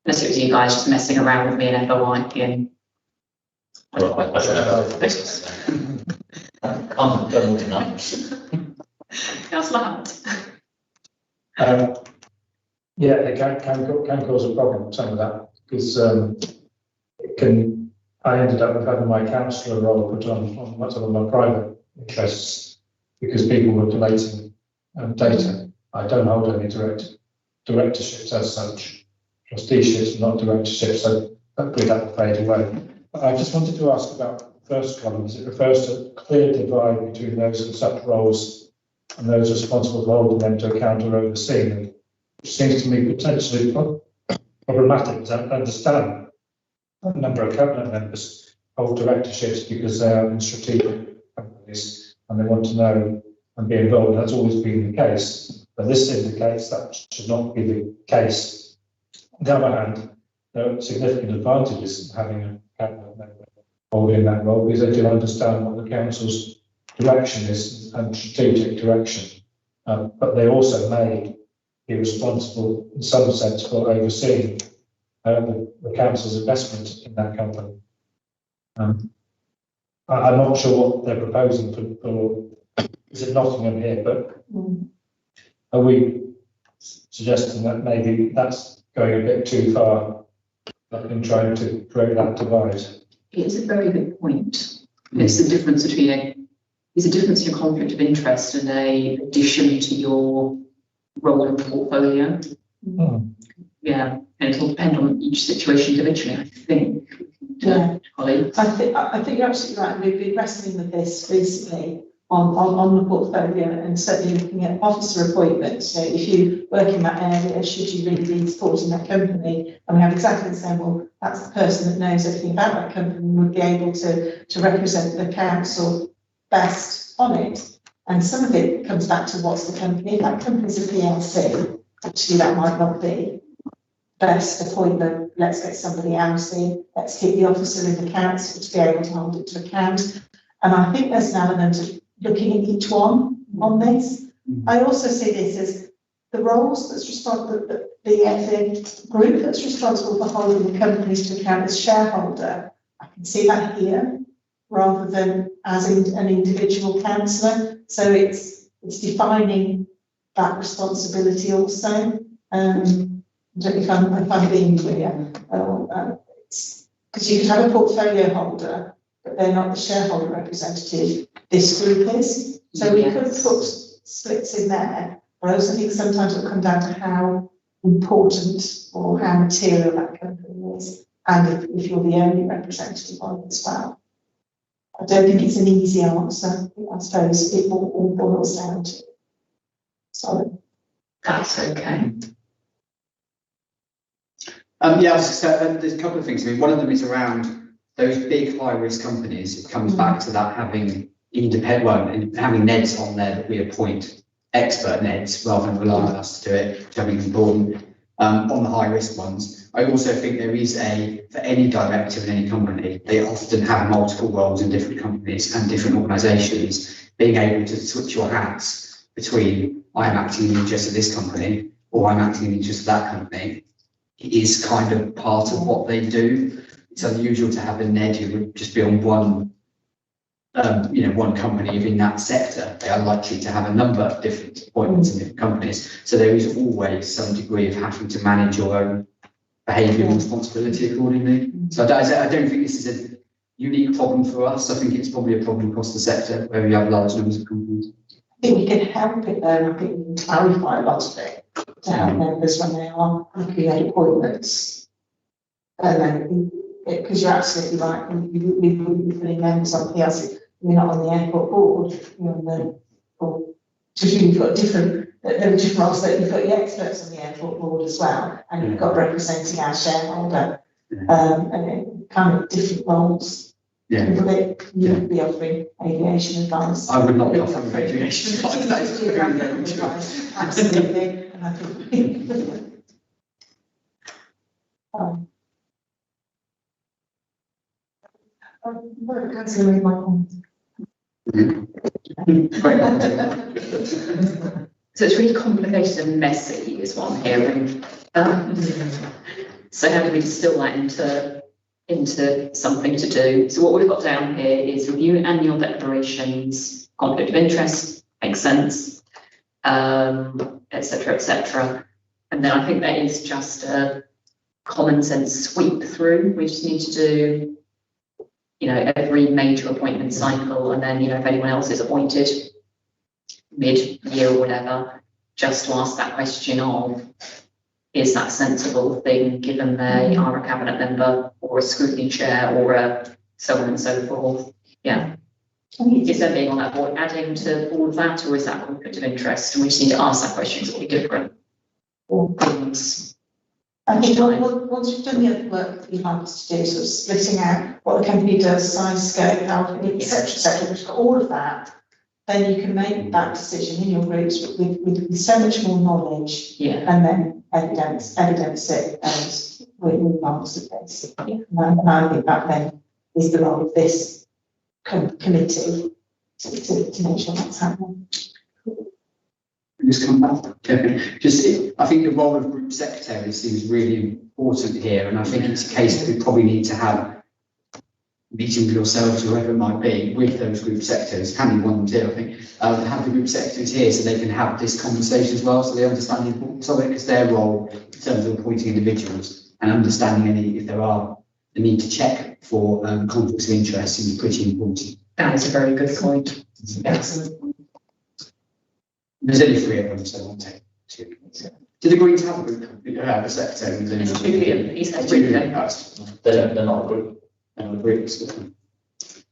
Unless it was you guys just messing around with me and FOI and I don't know about this. I'm done with enough. Councillor Hunt. Yeah, it can cause a problem, some of that, because I ended up with having my councillor role put on much of my private interests because people were collating data. I don't hold any directorships as such, trusteeships, not directorships, so hopefully that will fade away. But I just wanted to ask about the first column. It refers to a clear divide between those in such roles and those responsible for holding them to account or overseeing them, which seems to me potentially problematic. I understand a number of cabinet members hold directorships because they are in strategic companies and they want to know and be involved. That's always been the case, but this indicates that should not be the case. On the other hand, there are significant advantages in having a cabinet member holding that role because they do understand what the council's direction is and strategic direction. But they also may be responsible in some sense for overseeing the council's investment in that company. I'm not sure what they're proposing for is it Nottingham here, but are we suggesting that maybe that's going a bit too far in trying to create that divide? It's a very good point. It's the difference between there's a difference in your conflict of interest and a addition to your role in the portfolio. Yeah, and it'll depend on each situation individually, I think. Yeah. Holly? I think you're absolutely right. We've been wrestling with this recently on the portfolio and certainly looking at officer appointments. So if you work in that area, should you really be supporting that company? And we have exactly the same, well, that's the person that knows everything about that company and would be able to represent the council best on it. And some of it comes back to what's the company. If that company's a PLC, actually that might not be best appointment. Let's get somebody else in. Let's keep the officer in the council to be able to hold it to account. And I think there's an element of looking at each one on this. I also see this as the roles that's responsible, the group that's responsible for holding the companies to account as shareholder. I can see that here rather than as an individual councillor. So it's defining that responsibility also. I don't know if I'm being clear. Because you could have a portfolio holder, but they're not the shareholder representative. This group is. So we could put splits in there. But I also think sometimes it'll come down to how important or how material that company is, and if you're the only representative on it as well. I don't think it's an easy answer. I suppose it all boils down to. Sorry. That's okay. Yeah, I was just, there's a couple of things. I mean, one of them is around those big high-risk companies. It comes back to that having having NEDs on there that we appoint expert NEDs rather than rely on us to do it, which I think is important. On the high-risk ones, I also think there is for any director in any company, they often have multiple roles in different companies and different organisations. Being able to switch your hats between I'm acting in the interest of this company or I'm acting in the interest of that company is kind of part of what they do. It's unusual to have a NED who would just be on one company within that sector. They are likely to have a number of different appointments in different companies. So there is always some degree of having to manage your own behaviour and responsibility accordingly. So I don't think this is a unique problem for us. I think it's probably a problem across the sector where we have large numbers of companies. I think we can help it though. I think we can clarify a lot of it to help members when they are looking at appointments. And then, because you're absolutely right, we wouldn't be putting members on PLC. You're not on the airport board, you're on the board. You've got there are different roles that you've got the experts on the airport board as well, and you've got representing our shareholder, and kind of different roles. Yeah. You would be offering aviation advice. I would not be offering aviation advice. That is very true. Absolutely. And I think Councillor made my comment. So it's really complicated and messy, is what I'm hearing. So how do we distill that into something to do? So what we've got down here is review annual declarations, conflict of interest, makes sense, etc., etc. And then I think that is just a common sense sweep through. We just need to do, every major appointment cycle, and then, if anyone else is appointed mid-year or whatever, just to ask that question of, is that a sensible thing given they are a cabinet member or a scrutiny chair or a so on and so forth? Yeah. Is there being on that board adding to all of that, or is that conflict of interest? And we just need to ask that question, so different things. I think once you've done the other work that you'd like us to do, sort of splitting out what the company does, size, scope, how, et cetera, we've got all of that. then you can make that decision in your groups with so much more knowledge, Yeah, and then evidence it, and we answer this. And I think that then is the role of this committee to make sure that's happening. Just come back. I think the role of group secretary seems really important here, and I think it's a case that we probably need to have meeting with yourselves, whoever it might be, with those group secretaries, can be volunteer, I think, have the group secretaries here so they can have this conversation as well, so they understand the importance of it, because their role in terms of appointing individuals and understanding if there are the need to check for conflicts of interest is pretty important. that is a very good point. Excellent. There's only 3 of them, so I'll take 2. Did the Greens have a group, a secretary? It's Julian, he said Julian. They're not a group. Groups.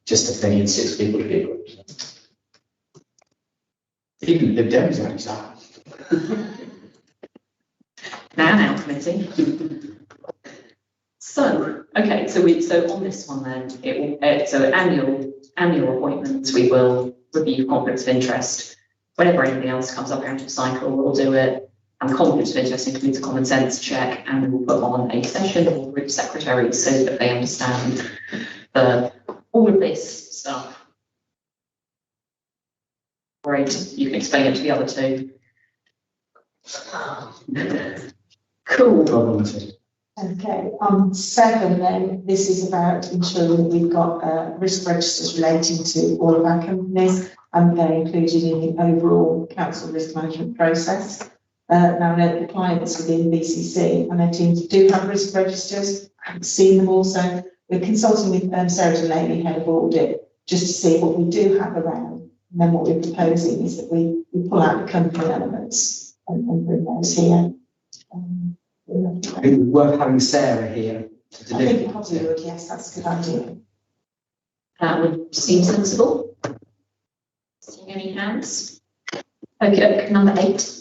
Just a thing in 6 people to be a group. Even the Dems are like that. Now committee. So, okay, so on this one then, it will, so annual appointments, we will review conflicts of interest. Whenever anything else comes up out of cycle, we'll do it. And conflicts of interest includes a common sense check, and we will put on a session for group secretaries so that they understand all of this stuff. Great, you can explain it to the other 2. Cool. Okay, on 7 then, this is about ensuring that we've got risk registers relating to all of our companies, and they're included in the overall council risk management process. Now, I know the clients within BCC and their teams do have risk registers. I haven't seen them all, so we're consulting with Sarah Delaney, head of audit, just to see what we do have around. And then what we're proposing is that we pull out the company elements and bring those here. I think it's worth having Sarah here to I deliver. think it probably would, yes, that's a good idea. That would seem sensible. Seeing any hands? Okay, number 8.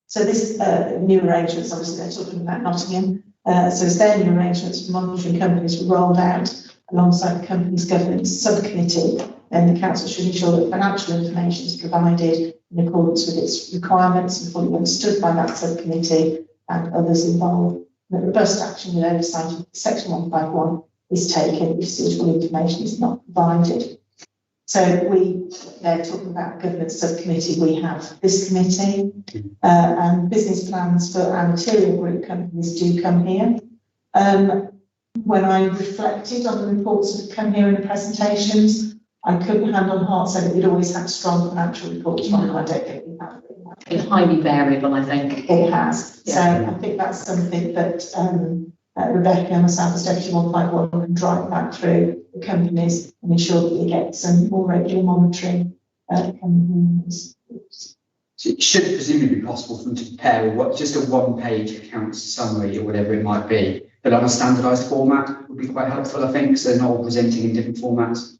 So this new arrangements, obviously they're talking about Nottingham. So as their new arrangements for monitoring companies were rolled out alongside the company's governance subcommittee, then the council should ensure that financial information is provided in accordance with its requirements and fully understood by that subcommittee and others involved. That robust action with oversight of section 151 is taken if suitable information is not provided. So they're talking about governance subcommittee, we have this committee, and business plans for our material group companies do come here. When I reflected on the reports that have come here in the presentations, I couldn't hand on heart say that we'd always had strong financial reports from them. I don't think we have. It's highly variable, I think. It has. Yeah. So I think that's something that Rebecca and myself as Deputy 151 can drive that through the companies and ensure that we get some more regular monitoring. So it should presumably be possible for them to prepare just a 1-page accounts summary or whatever it might be, but on a standardised format would be quite helpful, I think, so they're not all presenting in different formats.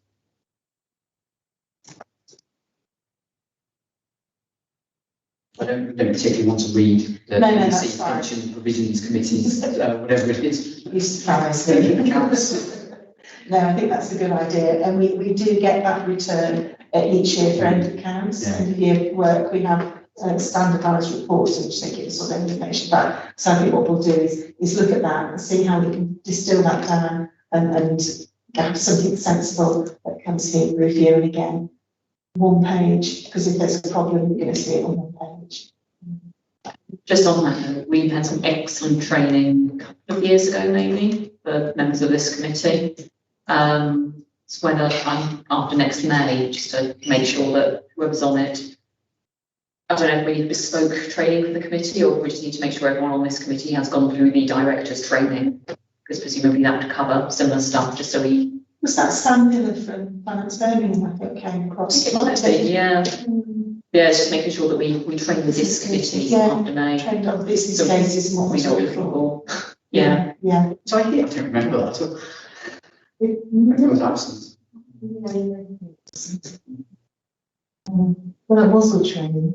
I don't particularly want to read the No, that's fine. pension provisions committees, whatever it is. You surprised me. No, I think that's a good idea, and we do get that return each year for end of accounts, Yeah. end of year work. We have standardised reports which they give us all the information back. So I think what we'll do is look at that and see how we can distill that down and have something sensible that comes here review and again. 1 page, because if there's a problem, you're going to see it on 1 page. Just on that note, we had some excellent training a couple of years ago, maybe, for members of this committee. It's whether after next May, just to make sure that whoever's on it, I don't know if we need bespoke training for the committee, or if we just need to make sure everyone on this committee has gone through the director's training, because presumably that would cover similar stuff, just so we. Was that Sam Miller from Finance Birmingham, I think, came across? It might be, yeah. Yeah, it's just making sure that we train this committee Yeah. after May. Trained on business So cases and what we was know what we're looking looking for. for. Yeah. Yeah. So I don't remember that at all. It was absent. Well, it was good training.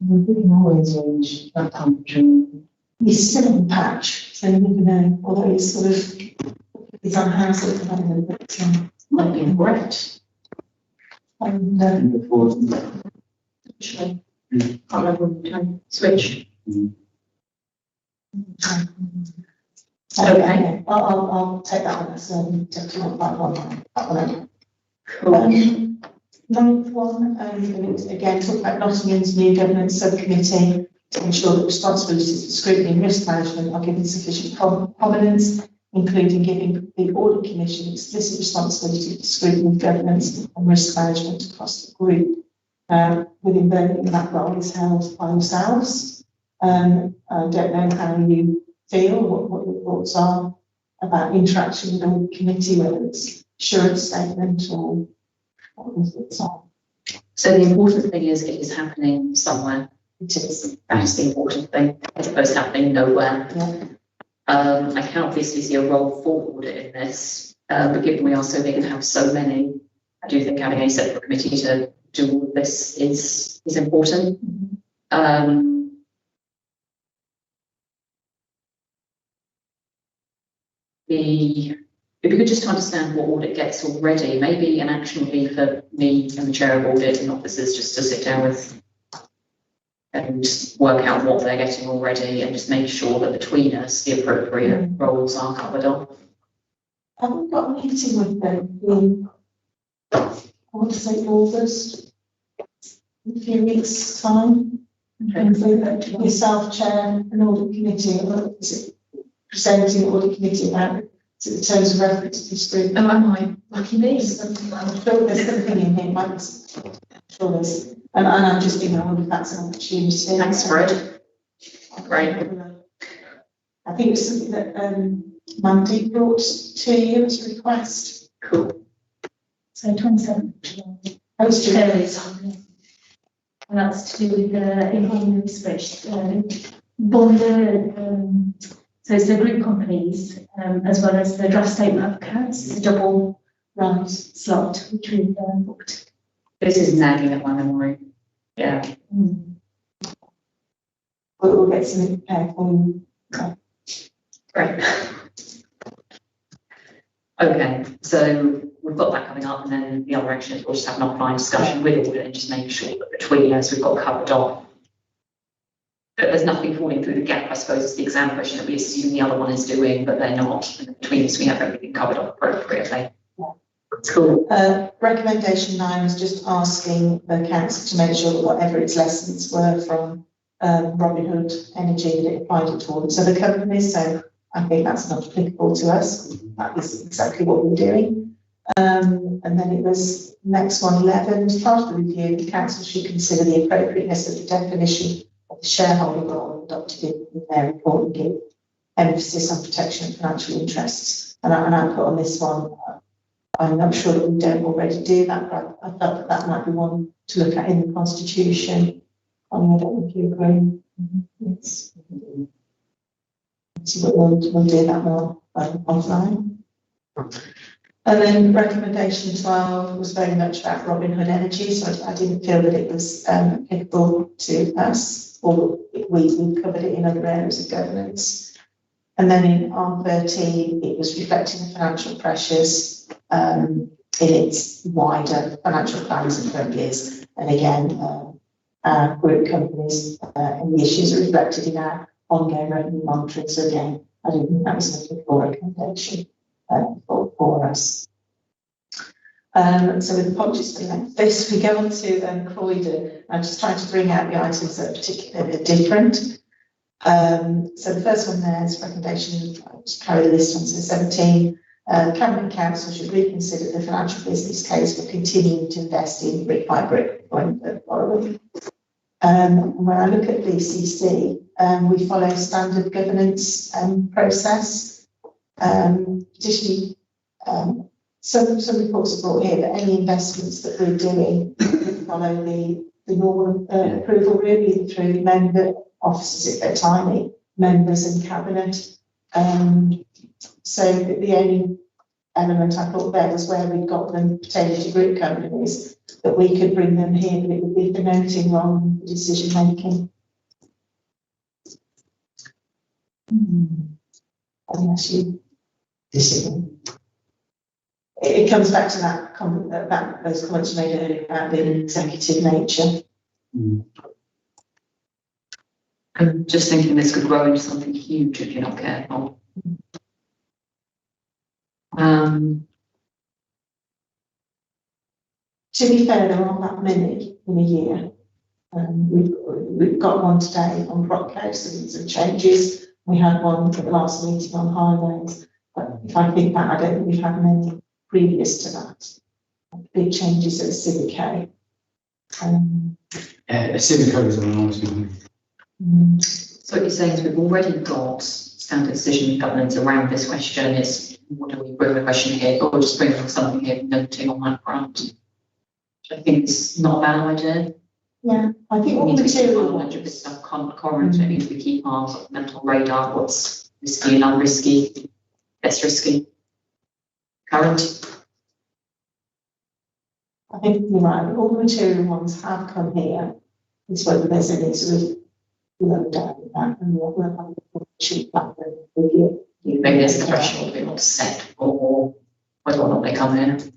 We didn't always arrange that kind of training. He's still on the patch, so you never know, although he's sort of is on housing at the moment, but, Might be in red. and, Actually, can't remember when we can switch. Okay. I'll take that one as document by one. That one. Cool. Ninth one, again, talk about Nottingham's new governance subcommittee to ensure that responsibilities for scrutiny and risk management are given sufficient prominence, including giving the Audit Commission explicit responsibility for scrutiny, governance and risk management across the group. Within Birmingham, that role is held by yourselves. I don't know how you feel, what your thoughts are about interaction with the Audit Committee, whether it's assurance statement or what your thoughts are. So the important thing is it is happening somewhere. It is, that's the important thing, as opposed to happening nowhere. Yeah. I can obviously see a role for audit in this, but given we are so big and have so many, I do think having a separate committee to do all of this is important. If we could just understand what audit gets already, maybe an action would be for me and the chair of audit and officers just to sit down with and work out what they're getting already and just make sure that between us, the appropriate roles are covered off. I've got a meeting with them in, I want to say August, in a few weeks' time. And so yourself, Chair, an audit committee, or is it presenting audit committee about the terms of reference to scrutiny? Oh, am I? Lucky me. I'm sure there's something in here, I'm sure there's, and I'm just being wondering if that's an opportunity. Thanks, Fred. Great. I think it's something that Mandy brought to you as a request. Cool. So 27th. Post it. And that's to do with the economy switch. Bond, so it's the group companies, as well as the draft statement of accounts, it's a double Right. slot, which we've booked. This is nagging at my memory. Yeah. We'll get something prepared for you. Great. Okay, so we've got that coming up, and then the other action is we'll just have an offline discussion with audit and just make sure that between us we've got covered off. That there's nothing falling through the gap, I suppose, is the exam question that we assume the other one is doing, but they're not. And between us, we have everything covered off appropriately. Cool. Recommendation 9 was just asking the council to make sure that whatever its lessons were from Robinhood Energy, that it applied it to all its other companies. So I think that's not applicable to us. That is exactly what we're doing. And then it was next one, 11. As part of the review, the council should consider the appropriateness of the definition of the shareholder role adopted in their report and give emphasis on protection of financial interests. And I put on this one, I'm not sure that we don't already do that, but I felt that might be one to look at in the constitution. I don't know if you agree. Yes. So we'll do that more offline. And then recommendation 12 was very much about Robinhood Energy, so I didn't feel that it was applicable to us, or we covered it in other areas of governance. And then in R13, it was reflecting the financial pressures in its wider financial plans and current years. And again, our group companies and the issues are reflected in our ongoing revenue monitoring. So again, I didn't think that was an applicable recommendation for us. So with apologies for this, we go on to Croydon. I'm just trying to bring out the items that are particularly different. So the first one there is recommendation, I'll just carry the list on, so 17. Camden Council should reconsider the financial business case for continuing to invest in brick by brick borrowing. When I look at VCC, we follow standard governance process. Additionally, some reports are brought here that any investments that we're doing follow the normal approval route, either through member officers if they're tiny, members and cabinet. So the only element I thought there was where we got them pertaining to group companies, that we could bring them here, but it would be for noting on the decision making. Unless you decision. It comes back to that those comments you made earlier about the executive nature. I'm just thinking this could grow into something huge if you're not careful. To be fair, there aren't that many in a year. We've got one today on Brockhouse, some changes. We had one at the last meeting on highways. But if I think back, I don't think we've had many previous to that. Big changes at Civic K. Civic code is an honest one. So what you're saying is we've already got standard decision governance around this question. Is what do we bring the question here, or just bring something here noting on that front? Which I think is not a bad idea. Yeah, I think We all need the to keep our material knowledge of this stuff current. It needs to keep our sort of mental radar. What's risky and unrisky, less risky, current. I think you're right. All the material ones have come here. It's whether there's any sort of low down with that, and we'll have a sheet back with you. Maybe there's a threshold we want to set for whether or not they come in.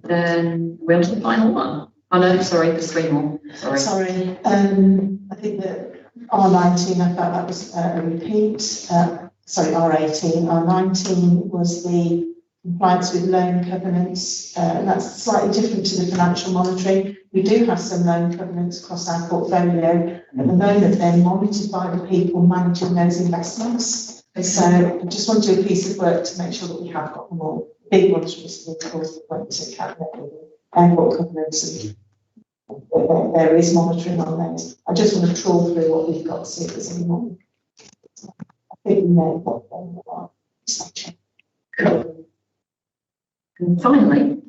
Then we're on to the final one. Oh no, sorry, there's three more. Sorry. I think that R19, I felt that was a repeat. R18. R19 was the compliance with loan covenants. And that's slightly different to the financial monitoring. We do have some loan covenants across our portfolio. At the moment, they're monitored by the people managing those investments. So I just want to do a piece of work to make sure that we have got them all. Big ones recently, of course, the points of cabinet, airport covenants, and there is monitoring on those. I just want to trawl through what we've got to see if there's any more. I think we know what they are. Cool. And finally,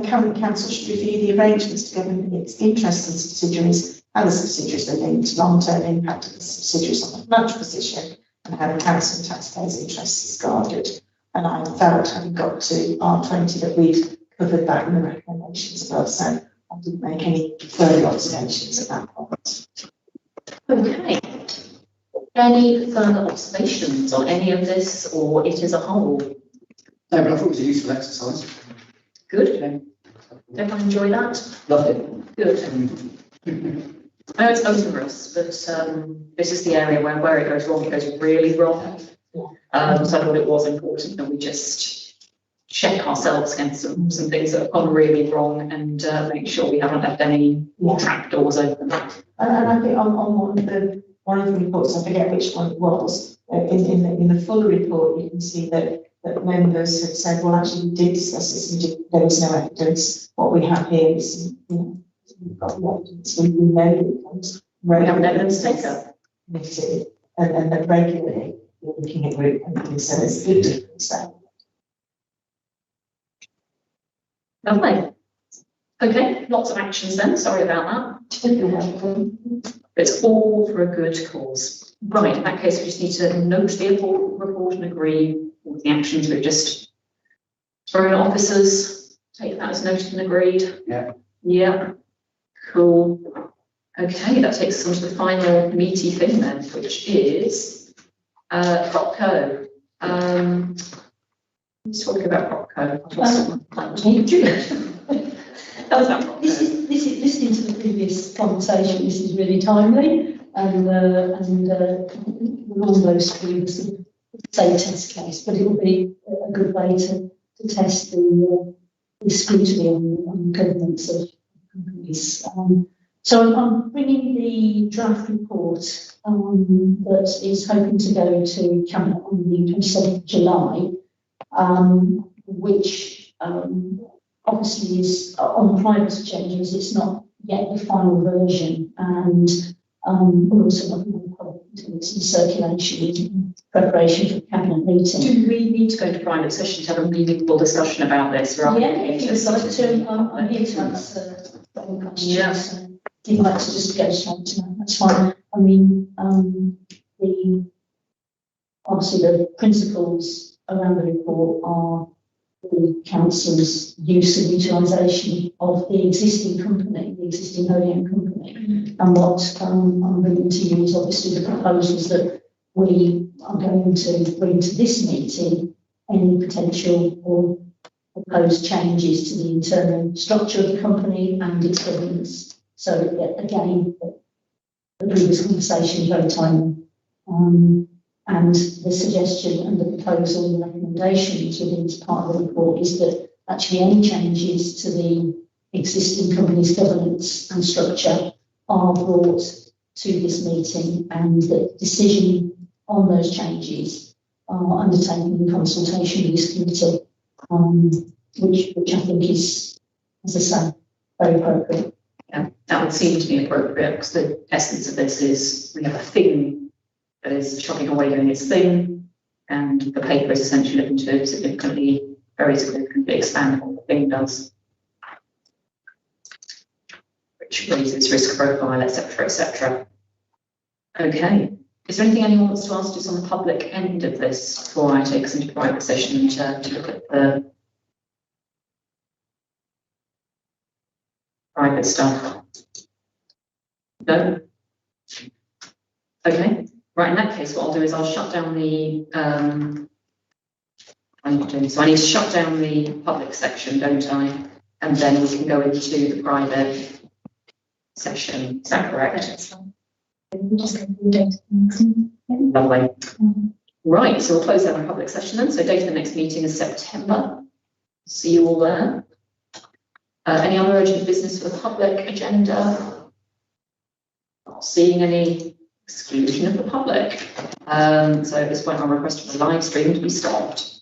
current council should review the arrangements to govern its interest in subsidiaries, how the subsidiaries are linked, long-term impact of the subsidiaries on the financial position, and how the council and taxpayers' interests is guarded. And I felt, having got to R20, that we'd covered that in the recommendations above, so I didn't make any further observations at that point. okay. Any further observations on any of this or it as a whole? No, but I thought it was a useful exercise. Good. Everyone enjoy that? Loved it. Good. I know it's onerous, but this is the area where it goes wrong, it goes really wrong. So I thought it was important that we just check ourselves against some things that have gone really wrong and make sure we haven't left any trapdoors open. And I think on one of the reports, I forget which one it was, in the full report, you can see that members had said, well, actually, we did discuss this, there was no evidence. What we have here is, we've got the evidence, we know that it comes. We have an evidence taker. And that regularly, you're looking at group companies, so there's a big difference there. Lovely. Okay, lots of actions then, sorry about that. It's all for a good cause. Right, in that case, we just need to note the report and agree with the actions we've just thrown at officers. Take that as noted and agreed. Yeah. Yeah. Cool. Okay, that takes us on to the final meaty thing then, which is PropCo. Let's talk about PropCo. This is listening to the previous conversation. This is really timely, and we'll almost do the sort of say test case, but it will be a good way to test the scrutiny on governance of companies. So I'm bringing the draft report that is hoping to go to Cabinet on the 27th of July, which obviously is on private changes. It's not yet the final version, and we're also not going to put it into circulation in preparation for the Cabinet meeting. Do we need to go into private session to have a meaningful discussion about this? Rather Yeah, if you would like to, I'm here to answer any questions. Yeah. So if you'd like to just go straight to that, that's fine. I mean, obviously the principles around the report are the council's use and utilisation of the existing company, the existing wholly-owned company. And what I'm bringing to you is obviously the proposals that we are going to bring to this meeting, any potential or proposed changes to the internal structure of the company and its governance. So again, the previous conversation is very timely. And the suggestion and the proposal and recommendations within this part of the report is that actually any changes to the existing company's governance and structure are brought to this meeting, and the decision on those changes are undertaken in consultation with this committee, which I think is, as I say, very appropriate. Yeah, that would seem to be appropriate, because the essence of this is we have a thing that is chugging away doing its thing, and the paper is essentially looking to significantly, very significantly expand what the thing does, which raises risk profile, etc., etc. Okay, is there anything anyone wants to ask just on the public end of this before I take us into private session to look at the private stuff? No? Okay. Right, in that case, what I'll do is I'll shut down the, I need to shut down the public section, don't I? And then we can go into the private session. Is that correct? Lovely. Right, so we'll close down the public session then. So date of the next meeting is September. See you all there. Any other urgent business for the public agenda? Not seeing any exclusion of the public. So at this point, I'll request for the live stream to be stopped.